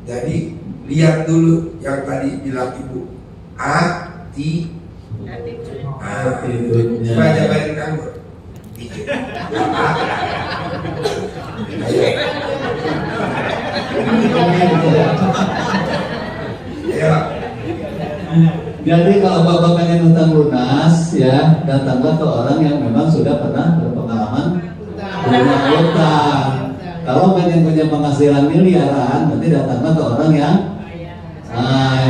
S1: Jadi lihat dulu yang tadi bilang Ibu,
S4: Attitude-nya.
S1: Coba jabarin kamu. Ayo.
S4: Jadi kalau Bapak pengen utang lunas, ya datanglah ke orang yang memang sudah pernah berpengalaman punya utang. Kalau pengen punya penghasilan miliaran, berarti datanglah ke orang yang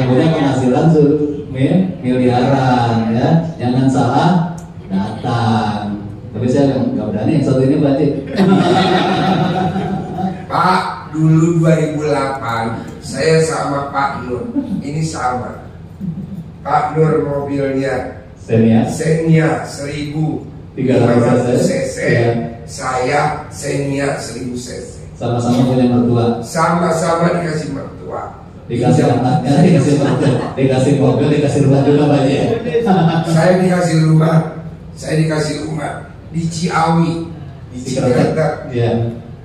S4: punya penghasilan miliaran, ya. Jangan salah datang. Tapi saya nggak berani yang satu ini berarti.
S1: Pak, dulu 2008 saya sama Pak Nur. Ini sama. Pak Nur mobilnya
S4: Xenia
S1: Xenia 1300 cc,
S4: ya.
S1: saya Xenia 1000 cc.
S4: Sama-sama punya mertua.
S1: Sama-sama dikasih mertua.
S4: Dikasih anaknya, dikasih mobil, dikasih mobil, dikasih rumah juga banyak.
S1: Saya dikasih rumah di Ciawi, di Cikarang.
S4: Ya,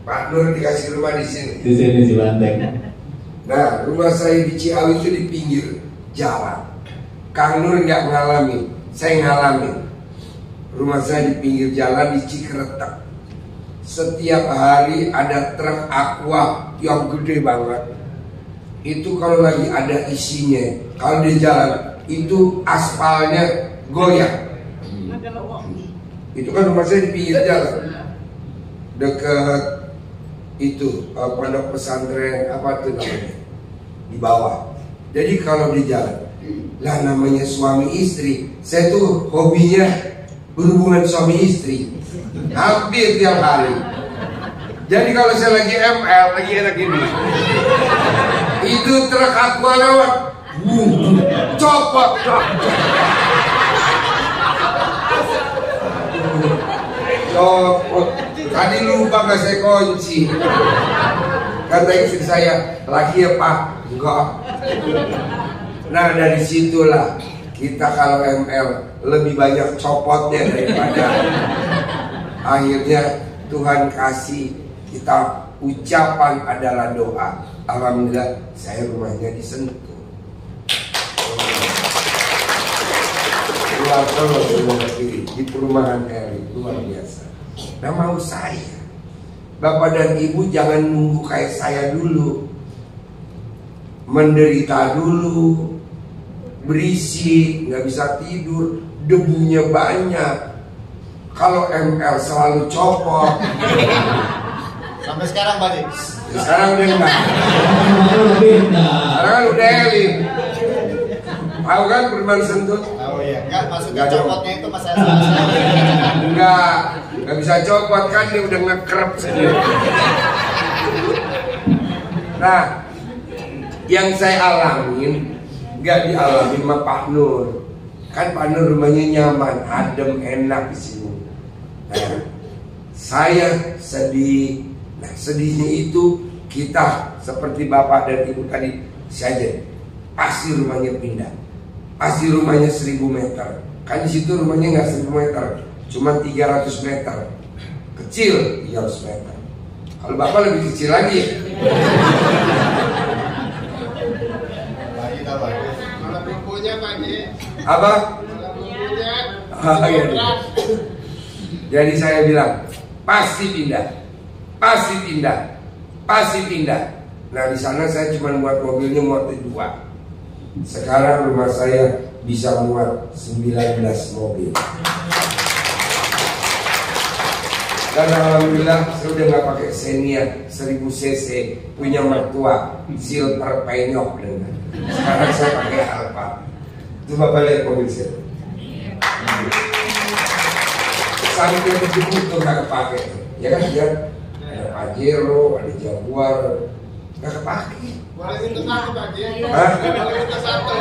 S1: Pak Nur dikasih rumah di sini.
S4: di sini di Banteng.
S1: Nah, rumah saya di Ciawi itu di pinggir jalan. Kang Nur nggak ngalamin, saya ngalamin. Rumah saya di pinggir jalan di Cikretek. Setiap hari ada truk aqua yang gede banget. Itu kalau lagi ada isinya, kalau di jalan itu aspalnya goyang. Itu kan rumah saya di pinggir jalan, dekat itu pondok pesantren apa tuh namanya, di bawah. Jadi kalau di jalan, lah namanya suami istri, saya tuh hobinya berhubungan suami istri hampir tiap hari. Jadi kalau saya lagi ML, lagi enak ini, itu truk aqua lewat, copot. Copot. Tadi lupa nggak saya kunci. Kata istri saya, lagi ya Pak? Enggak. Nah dari situlah kita kalau ML lebih banyak copotnya daripada. Akhirnya Tuhan kasih kita ucapan adalah doa. Alhamdulillah saya rumahnya disentuh. Luar di perumahan Eri, luar biasa. Nah mau saya, Bapak dan Ibu jangan nunggu kayak saya dulu, menderita dulu, berisik, nggak bisa tidur, debunya banyak. Kalau ML selalu copot.
S5: Sampai sekarang Pak Dik.
S1: Sekarang udah enggak. Sekarang kan udah elit. Tahu kan perumahan Sentul?
S5: Oh iya, enggak maksudnya
S1: Enggak,
S5: copotnya itu masalah saya.
S1: Enggak bisa copot kan, dia udah ngekrep sendiri. Nah, yang saya alamin nggak dialami sama Pak Nur. Kan Pak Nur rumahnya nyaman, adem, enak di sini. Nah, saya sedih. Nah, sedihnya itu kita seperti Bapak dan Ibu tadi saja, pasti rumahnya pindah, pasti rumahnya 1000 meter. Kan di situ rumahnya nggak 1000 meter, cuma 300 meter, kecil 300 meter. Kalau bapak lebih kecil lagi.
S6: Kalau belum punya Pak Haji.
S1: Apa?
S6: Kalau belum punya.
S1: Iya. Jadi saya bilang pasti pindah, pasti pindah, pasti pindah. Nah di sana saya cuma muat mobilnya muat 2. Sekarang rumah saya bisa muat 19 mobil. Dan alhamdulillah saya udah nggak pakai Xenia 1000 cc, punya mertua silver penyok. Sekarang saya pakai Alfa. Itu bapak lihat mobil saya. Sampai dijemput tuh nggak kepake, ya kan dia ada Pajero, ada Jaguar, nggak kepake.
S6: Boleh minta satu Pak Haji.
S1: Hah?
S6: Boleh minta satu.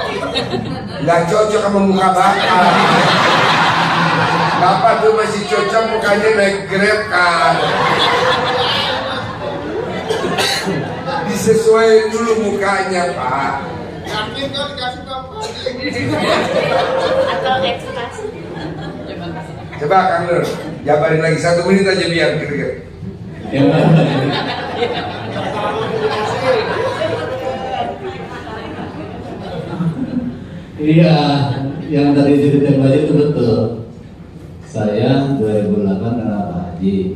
S1: Nggak cocok sama muka bapak. Bapak tuh masih cocok mukanya naik Grab kan. Disesuaikan dulu mukanya Pak.
S6: Yakin kau dikasih Bapak Haji.
S3: Atau ekstras.
S1: Coba Kang Nur, jabarin lagi 1 menit aja biar kira-kira.
S4: Yang mana? Iya, yang tadi cerita Pak Haji itu betul. Saya 2008 kena Pak Haji.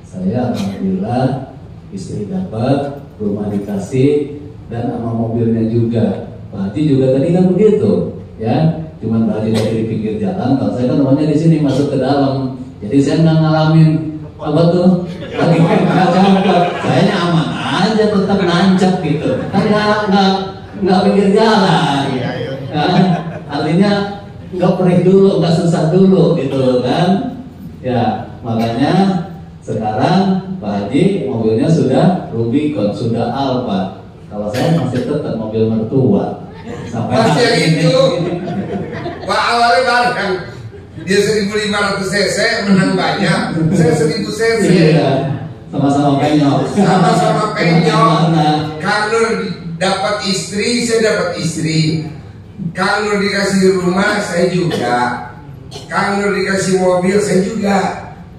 S4: Saya alhamdulillah istri dapat, rumah dikasih, dan sama mobilnya juga. Pak Haji juga tadi kan begitu, ya. Cuman Pak Haji dari di pinggir jalan, kalau saya kan rumahnya di sini masuk ke dalam. Jadi saya nggak ngalamin apa tuh lagi kena saya aman aja, tetap nancap gitu. Kan nggak pinggir jalan. Kan? Artinya nggak perih dulu, nggak susah dulu gitu kan. Ya makanya sekarang Pak Haji mobilnya sudah Rubicon, sudah Alfa. Kalau saya masih tetap mobil mertua. Sampai
S1: Masih
S4: hari ini.
S1: gitu. Wah awalnya bareng. Dia 1500 cc menang banyak, saya 1000 cc.
S4: Iya, sama-sama penyok.
S1: Sama-sama penyok.
S4: Mana?
S1: Kang Nur dapat istri, saya dapat istri. Kang Nur dikasih rumah, saya juga. Kang Nur dikasih mobil, saya juga.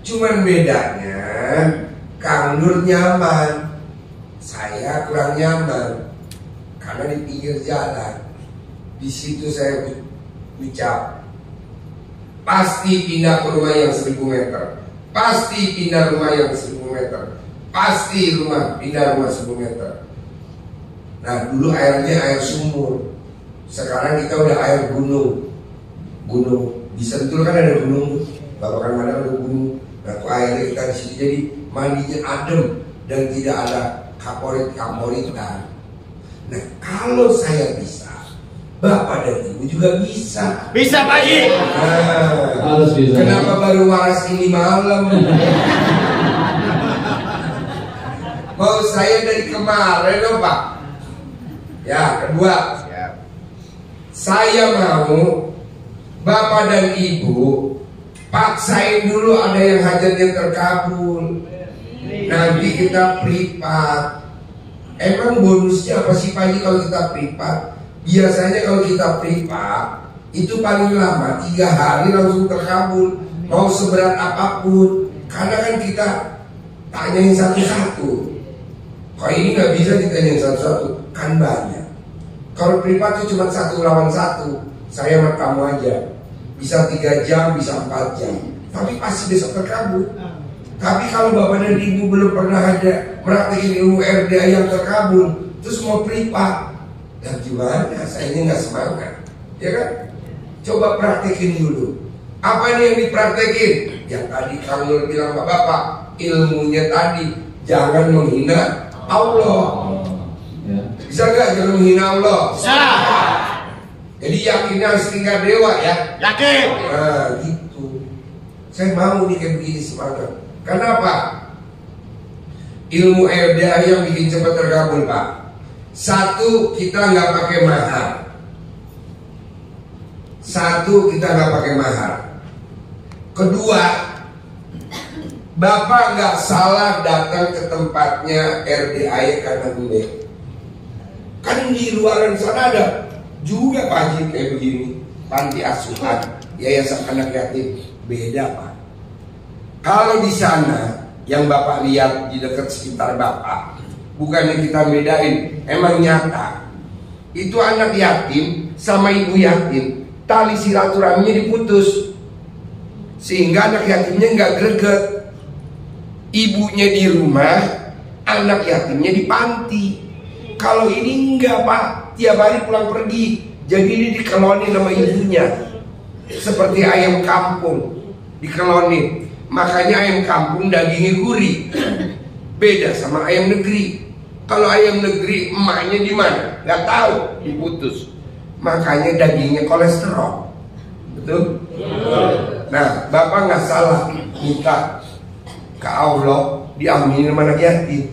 S1: Cuman bedanya Kang Nur nyaman, saya kurang nyaman karena di pinggir jalan. Di situ saya ucap pasti pindah ke rumah yang 1000 meter, pasti pindah rumah yang 1000 meter, pasti pindah rumah 1000 meter. Nah dulu airnya air sumur, sekarang kita udah air gunung. Di Sentul kan ada gunung, Bapak kan mana ada gunung. Nah tuh airnya kita di sini jadi mandinya adem dan tidak ada kaporit-kaporitan. Nah kalau saya bisa, Bapak dan Ibu juga bisa.
S6: Bisa Pak Haji.
S1: Nah,
S4: Harus bisa.
S1: kenapa baru waras ini malam? Mau saya dari kemarin dong Pak. Ya kedua, saya mau Bapak dan Ibu paksain dulu ada yang hajatnya terkabul. Nanti kita privat. Emang bonusnya apa sih Pak Haji kalau kita privat? Biasanya kalau kita privat itu paling lama 3 hari langsung terkabul. Mau seberat apapun, karena kan kita tanyain satu-satu. Kalau ini nggak bisa ditanyain satu-satu, kan banyak. Kalau privat itu cuma 1 lawan 1, saya sama kamu aja. Bisa 3 jam, bisa 4 jam, tapi pasti besok terkabul. Tapi kalau Bapak dan Ibu belum pernah ada praktekin ilmu RDA yang terkabul, terus mau privat, dan gimana? Saya ini nggak semangat, ya kan? Coba praktekin dulu. Apa nih yang dipraktekin? Yang tadi Kang bilang Bapak, ilmunya tadi jangan menghina Allah.
S4: Ya.
S1: Bisa nggak jangan menghina Allah?
S6: Bisa.
S1: Jadi yakinnya harus tinggal dewa ya.
S6: Yakin.
S1: Nah gitu. Saya mau nih kayak begini semangat. Kenapa? Ilmu RDA yang bikin cepat terkabul Pak. 1, kita nggak pakai mahar. 1, kita nggak pakai mahar. Kedua, Bapak nggak salah datang ke tempatnya RDA karena gue. Kan di luaran sana ada juga Pak Haji kayak begini, panti asuhan, yayasan anak yatim, beda Pak. Kalau di sana yang Bapak lihat di dekat sekitar Bapak. Bukannya kita bedain, emang nyata. Itu anak yatim sama ibu yatim, tali silaturahminya diputus, sehingga anak yatimnya nggak greget. Ibunya di rumah, anak yatimnya di panti. Kalau ini enggak Pak, tiap hari pulang pergi, jadi ini dikelonin sama ibunya. Seperti ayam kampung dikelonin. Makanya ayam kampung dagingnya gurih, beda sama ayam negeri. Kalau ayam negeri emaknya di mana? Nggak tahu, diputus. Makanya dagingnya kolesterol. Betul? Nah, Bapak nggak salah minta ke Allah diaminin sama anak yatim,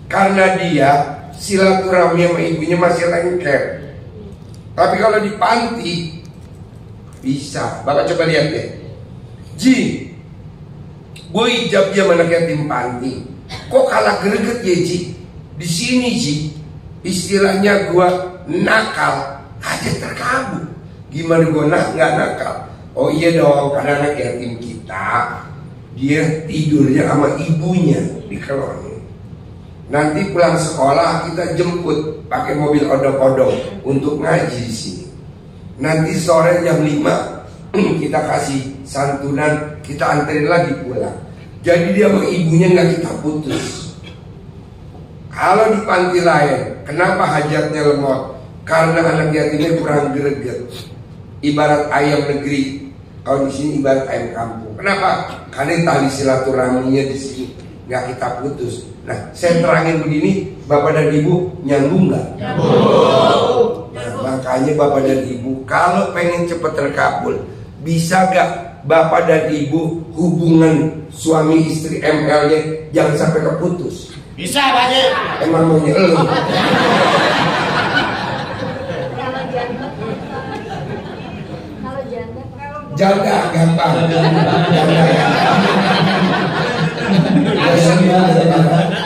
S1: karena dia silaturahmi sama ibunya masih lengket. Tapi kalau di panti bisa. Bapak coba lihat deh, Ji, gue ijab dia sama anak yatim panti, kok kalah greget ya Ji? Di sini Ji, istilahnya gue nakal aja terkabul. Gimana gue nggak nakal? Oh iya dong, karena anak yatim kita dia tidurnya sama ibunya di koloni. Nanti pulang sekolah kita jemput pakai mobil odong-odong untuk ngaji di sini. Nanti sore jam 5 kita kasih santunan, kita anterin lagi pulang. Jadi dia sama ibunya nggak kita putus. Kalau di panti lain, kenapa hajatnya lemot? Karena anak yatimnya kurang greget. Ibarat ayam negeri, kalau di sini ibarat ayam kampung. Kenapa? Karena tali silaturahminya di sini nggak kita putus. Nah, saya terangin begini, Bapak dan Ibu nyambung nggak? Nah, makanya Bapak dan Ibu kalau pengen cepat terkabul, bisa gak Bapak dan Ibu hubungan suami istri ML-nya jangan sampai keputus?
S6: Bisa Pak Haji.
S1: Emang mau nyelem?
S3: Kalau janda,
S1: Janda gampang.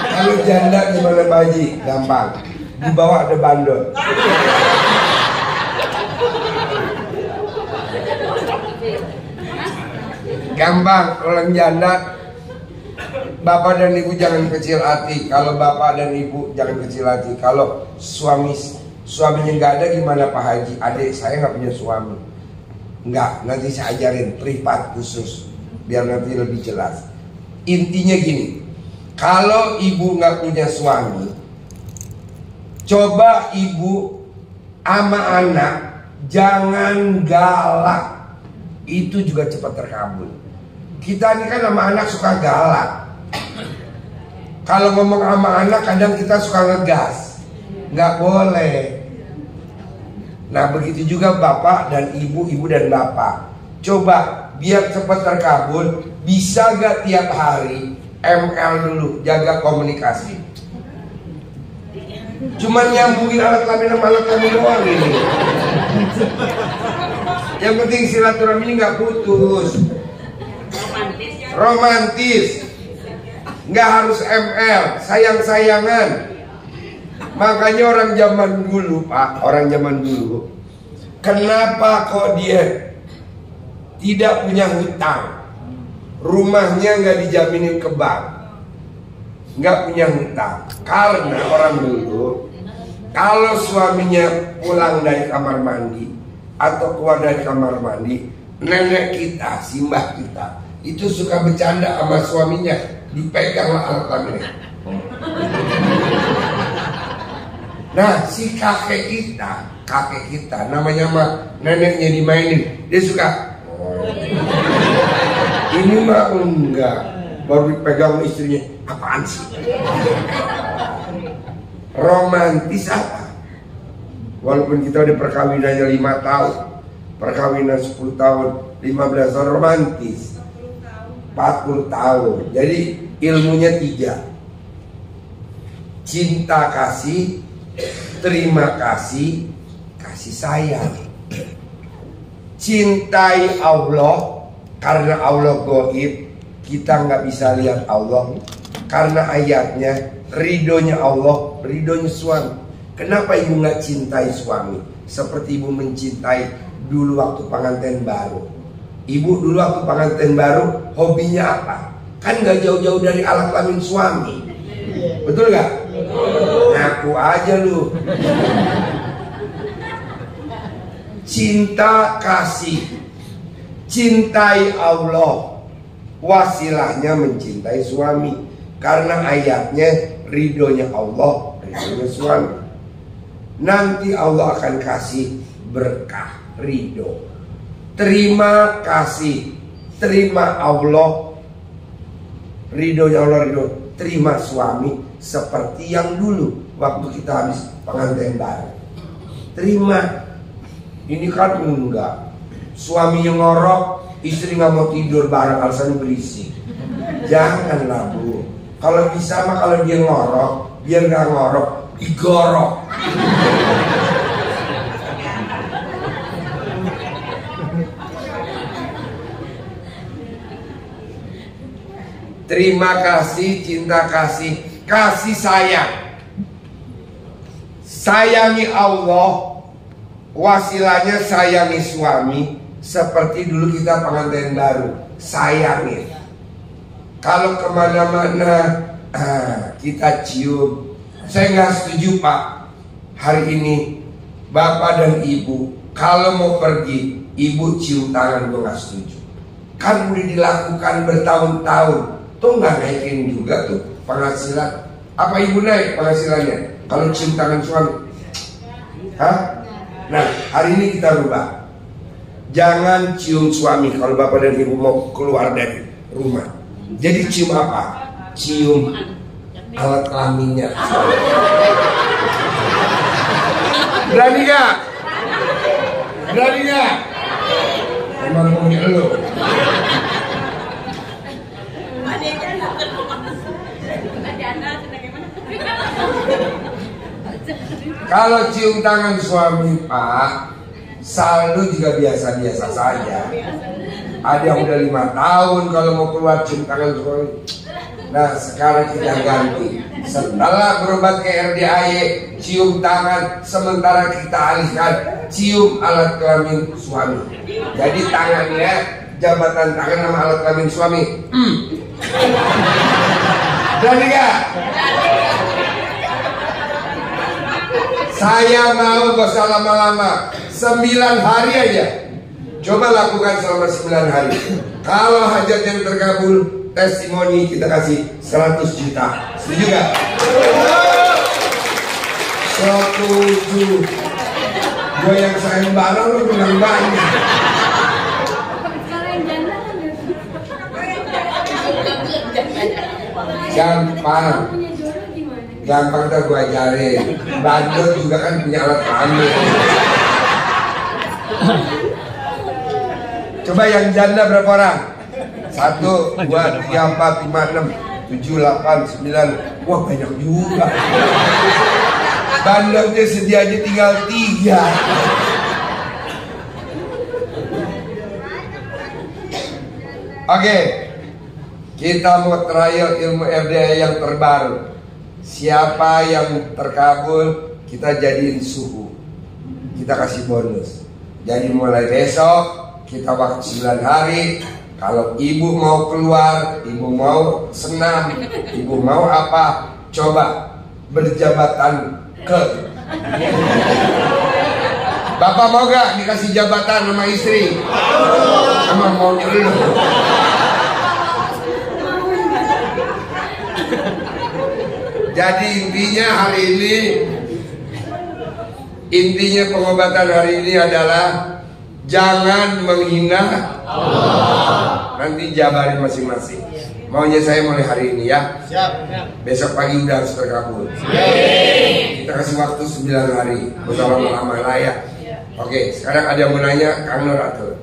S1: Kalau janda gimana Pak Haji? Gampang. Di bawah ada bandot. Gampang. Kalau janda, Bapak dan Ibu jangan kecil hati. Kalau Bapak dan Ibu jangan kecil hati. Kalau suaminya nggak ada gimana Pak Haji? Adik saya nggak punya suami. Nggak, nanti saya ajarin privat khusus biar nanti lebih jelas. Intinya gini, kalau ibu nggak punya suami, coba ibu sama anak jangan galak, itu juga cepat terkabul. Kita ini kan sama anak suka galak. Kalau ngomong sama anak kadang kita suka ngegas, nggak boleh. Nah begitu juga bapak dan ibu, ibu dan bapak. Coba biar cepat terkabul, bisa gak tiap hari ML dulu, jaga komunikasi. Cuman nyambungin alat kelamin sama alat kelamin doang ini. Yang penting silaturahmi nggak putus. Romantis, nggak harus ML, sayang-sayangan. Makanya orang zaman dulu Pak, orang zaman dulu, kenapa kok dia tidak punya hutang, rumahnya nggak dijaminin ke bank, nggak punya hutang? Karena orang dulu, kalau suaminya pulang dari kamar mandi atau keluar dari kamar mandi, nenek kita, simbah kita, itu suka bercanda sama suaminya, dipeganglah alat kelaminnya. Nah si kakek kita namanya mah neneknya dimainin, dia suka ini mah enggak, baru dipegang istrinya, apaan sih? Romantis apa? Walaupun kita udah perkawinannya 5 tahun, perkawinan 10 tahun, 15 tahun, romantis 40 tahun. Jadi ilmunya 3: cinta kasih, terima kasih, kasih sayang. Cintai Allah karena Allah gaib, kita nggak bisa lihat Allah. Karena ayatnya ridhonya Allah, ridhonya suami. Kenapa ibu nggak cintai suami seperti ibu mencintai dulu waktu pengantin baru? Ibu dulu waktu pengantin baru hobinya apa? kan nggak jauh-jauh dari alat kelamin suami. Betul nggak? Ngaku aja lu. Cinta kasih, cintai Allah, wasilahnya mencintai suami. Karena ayatnya ridhonya Allah, ridhonya suami. Nanti Allah akan kasih berkah, ridho. Terima kasih, terima Allah, ridhonya Allah, ridho. Terima suami seperti yang dulu waktu kita habis pengantin baru. Terima. Ini kan enggak. Suaminya ngorok, istri nggak mau tidur bareng alasan berisik. Janganlah Bu. Kalau bisa mah kalau dia ngorok, biar nggak ngorok, digorok. Terima kasih, cinta kasih, kasih sayang. Sayangi Allah, wasilahnya sayangi suami. Seperti dulu kita pengantin baru, sayangi. Kalau kemana-mana kita cium. Saya nggak setuju Pak. Hari ini Bapak dan Ibu kalau mau pergi, Ibu cium tangan, gue nggak setuju. Kan udah dilakukan bertahun-tahun. Tuh nggak naikin juga tuh penghasilan. Apa Ibu naik penghasilannya kalau cium tangan suami? Hah? Nah, hari ini kita rubah. Jangan cium suami kalau Bapak dan Ibu mau keluar dari rumah. Jadi cium apa? Cium alat kelaminnya. Berani gak? Berani gak? Emang punya lo. Kalau cium tangan suami Pak, saldo juga biasa-biasa saja. Ada yang udah 5 tahun kalau mau keluar cium tangan suami. Nah sekarang kita ganti. Setelah berobat ke RDAY, cium tangan, sementara kita alihkan cium alat kelamin suami. Jadi tangannya, jabatan tangan sama alat kelamin suami. Berani gak? Saya mau gak usah lama-lama, 9 hari aja. Coba lakukan selama 9 hari. Kalau hajat yang terkabul, testimoni kita kasih 100 juta. Setuju gak? Setuju. Gue yang sayang barang lu menang banyak.
S3: Kalau yang janda kan
S1: Gampang.
S3: punya jodoh gimana?
S1: Gampang tuh gue ajarin. Bandel juga kan punya alat kelamin. Coba yang janda berapa orang? 1, 2, 3, 4, 5, 6, 7, 8, 9. Wah banyak juga. Bandelnya sedia aja tinggal 3. Oke, kita mau trial ilmu RDA yang terbaru. Siapa yang terkabul, kita jadiin suhu. Kita kasih bonus. Jadi mulai besok kita waktu 9 hari. Kalau ibu mau keluar, ibu mau senam, ibu mau apa, coba berjabatan ke. Bapak mau gak dikasih jabatan sama istri? Sama maunya lu. Jadi intinya hari ini, intinya pengobatan hari ini adalah jangan menghina Allah. Nanti jabarin masing-masing. Maunya saya mulai hari ini ya.
S6: Siap.
S1: Besok pagi udah harus terkabul. Kita kasih waktu 9 hari. Udah lama-lama lah ya. Oke, sekarang ada yang mau nanya, Kang Nur atur.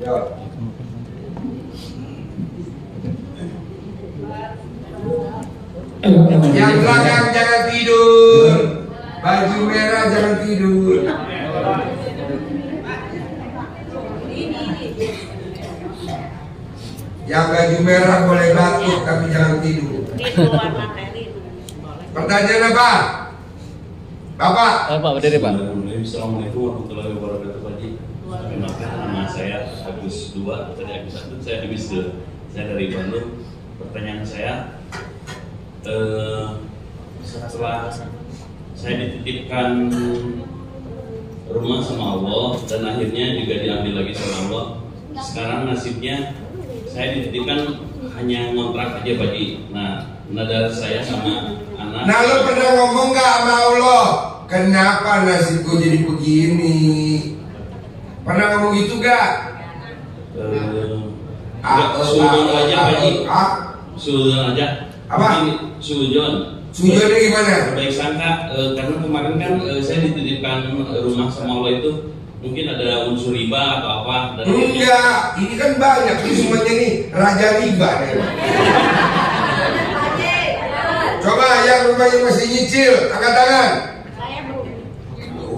S1: Jawab. Yang belakang jangan tidur. Baju merah jangan tidur. Yang baju merah boleh batuk tapi jangan tidur. Pertanyaan apa? Bapak?
S7: Pak, berdiri Pak.
S8: Assalamualaikum warahmatullahi wabarakatuh. Perkenalkan nama saya Agus 2, tadi Agus 1, saya Agus 2. Saya dari Bandung. Pertanyaan saya, setelah saya dititipkan rumah sama Allah dan akhirnya juga diambil lagi sama Allah, sekarang nasibnya saya dititipkan hanya ngontrak aja Pak Haji. Nah, nada saya sama anak.
S1: Nah, lo pernah ngomong nggak sama Allah? Kenapa nasibku jadi begini? Pernah ngomong gitu gak?
S8: Sujon aja Pak Haji. Sujon aja.
S1: Apa?
S8: Sujon.
S1: Sujonnya gimana?
S8: Baik sangka, karena kemarin kan saya dititipkan rumah sama Allah itu mungkin ada unsur riba atau apa. Dan
S1: enggak, ini kan banyak. Ini semuanya nih raja riba nih. Coba yang rumahnya masih nyicil, angkat tangan.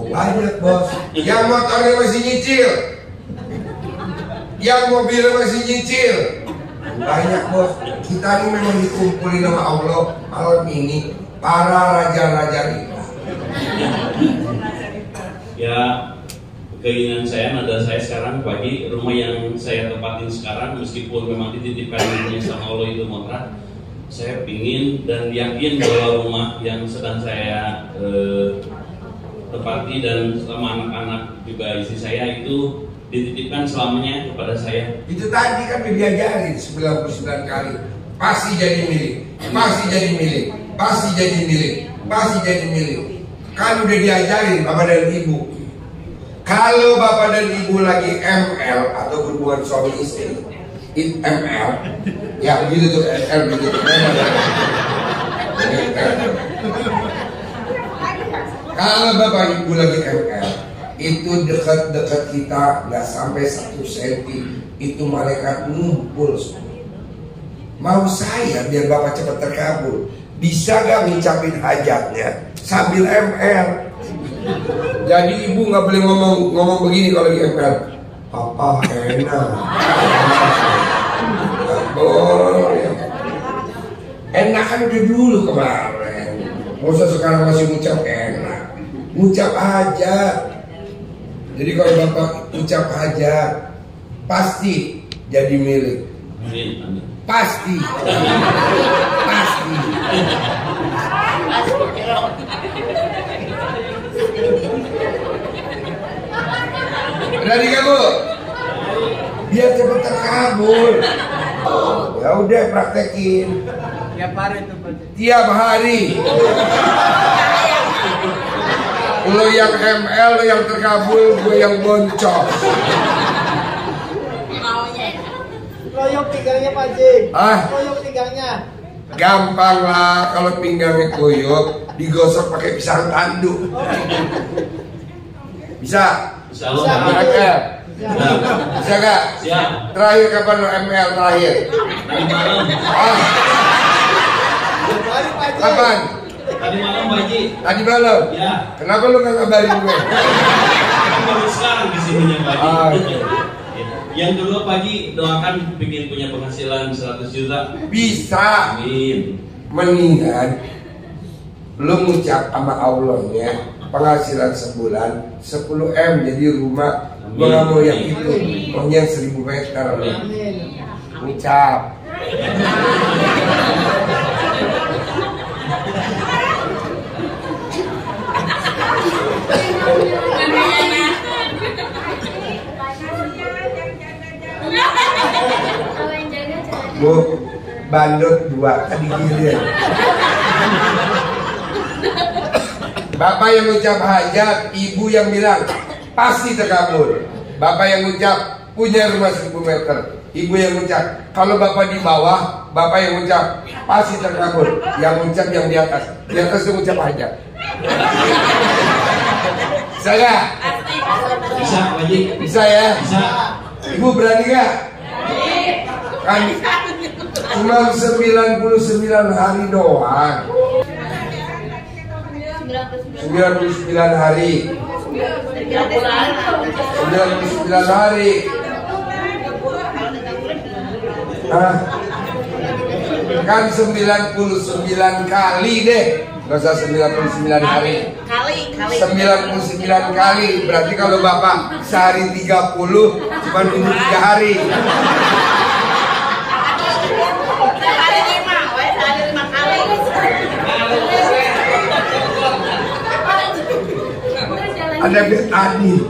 S1: Banyak bos. Yang motornya masih nyicil, yang mobilnya masih nyicil, banyak bos. Kita ini memang dikumpulin sama Allah malam ini para raja-raja riba.
S8: Ya, keinginan saya, nada saya sekarang bagi rumah yang saya tempatin sekarang, meskipun memang dititipkan sama Allah itu kontrak, saya pingin dan yakin bahwa rumah yang sedang saya tepati dan sama anak-anak juga istri saya itu dititipkan selamanya kepada saya.
S1: Itu tadi kan diajarin 99 kali. Pasti jadi milik, pasti jadi milik, pasti jadi milik, pasti jadi milik. Kan udah diajarin bapak dan ibu. Kalau bapak dan ibu lagi ML atau hubungan suami istri, ML, ya begitu tuh ML begitu. Kalau bapak ibu lagi ML, itu dekat-dekat kita nggak sampai 1 cm, itu malaikat ngumpul semua. Mau saya biar bapak cepat terkabul, bisa gak ngucapin hajatnya sambil ML? Jadi ibu nggak boleh ngomong begini kalau lagi ML. Papa enak. Boleh. Enak kan udah dulu kemarin. Masa sekarang masih ngucap enak? Ngucap aja. Jadi kalau bapak ucap aja, pasti jadi milik.
S8: Amin.
S1: Pasti. Pasti. Berani kamu? Biar cepat terkabul. Ya udah praktekin.
S6: Tiap hari itu Pak.
S1: Tiap hari. Lo yang ML, lo yang terkabul, gue yang boncos.
S6: Loyok pinggangnya Pak Haji. Loyok pinggangnya.
S1: Gampang lah kalau pinggangnya koyok, digosok pakai pisang tanduk. Bisa?
S8: Bisa
S6: Bisa,
S1: ML? Bisa gak?
S8: Siap.
S1: Terakhir kapan lo ML terakhir?
S8: Tadi malam.
S6: Baru Pak Haji.
S1: Kapan?
S8: Tadi malam Pak Haji.
S1: Tadi malam?
S8: Ya.
S1: Kenapa lo gak ngabarin gue?
S8: Baru sekarang di sininya Pak Haji.
S1: Iya.
S8: Yang kedua Pak Haji, doakan bikin punya penghasilan 100 juta.
S1: Bisa.
S8: Amin.
S1: Mendingan lo ngucap sama Allahnya penghasilan sebulan 10 M jadi rumah. Gue gak mau yang itu, maunya 1000 meter.
S6: Amin.
S1: Ngucap.
S3: Kalau yang jaga jangan.
S1: Bu, bandot 2 tadi gilir. Bapak yang ucap hajat, ibu yang bilang pasti terkabul. Bapak yang ucap punya rumah 1000 meter, ibu yang ucap. Kalau bapak di bawah, bapak yang ucap pasti terkabul. Yang ucap yang di atas itu ucap hajat. Bisa gak?
S8: Bisa Pak Haji.
S1: Bisa ya?
S8: Bisa.
S1: Ibu berani gak? Kan cuma 99 hari doang. 99 hari. 99 hari. Kan 99 kali deh. Gak usah 99 hari. 99 kali. Berarti kalau bapak sehari 30 cuma nunggu 3 hari. ada betadin.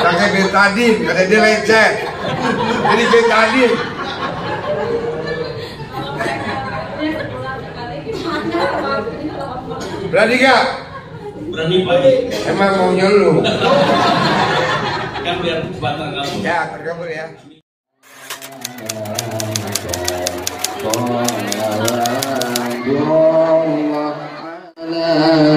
S1: Pakai betadin, kata dia lecet. Jadi betadin. Berani gak?
S8: Berani Pak Haji.
S1: Emang maunya lu?
S8: Kan biar cepat terkabul.
S1: Ya, terkabul ya.
S7: Allah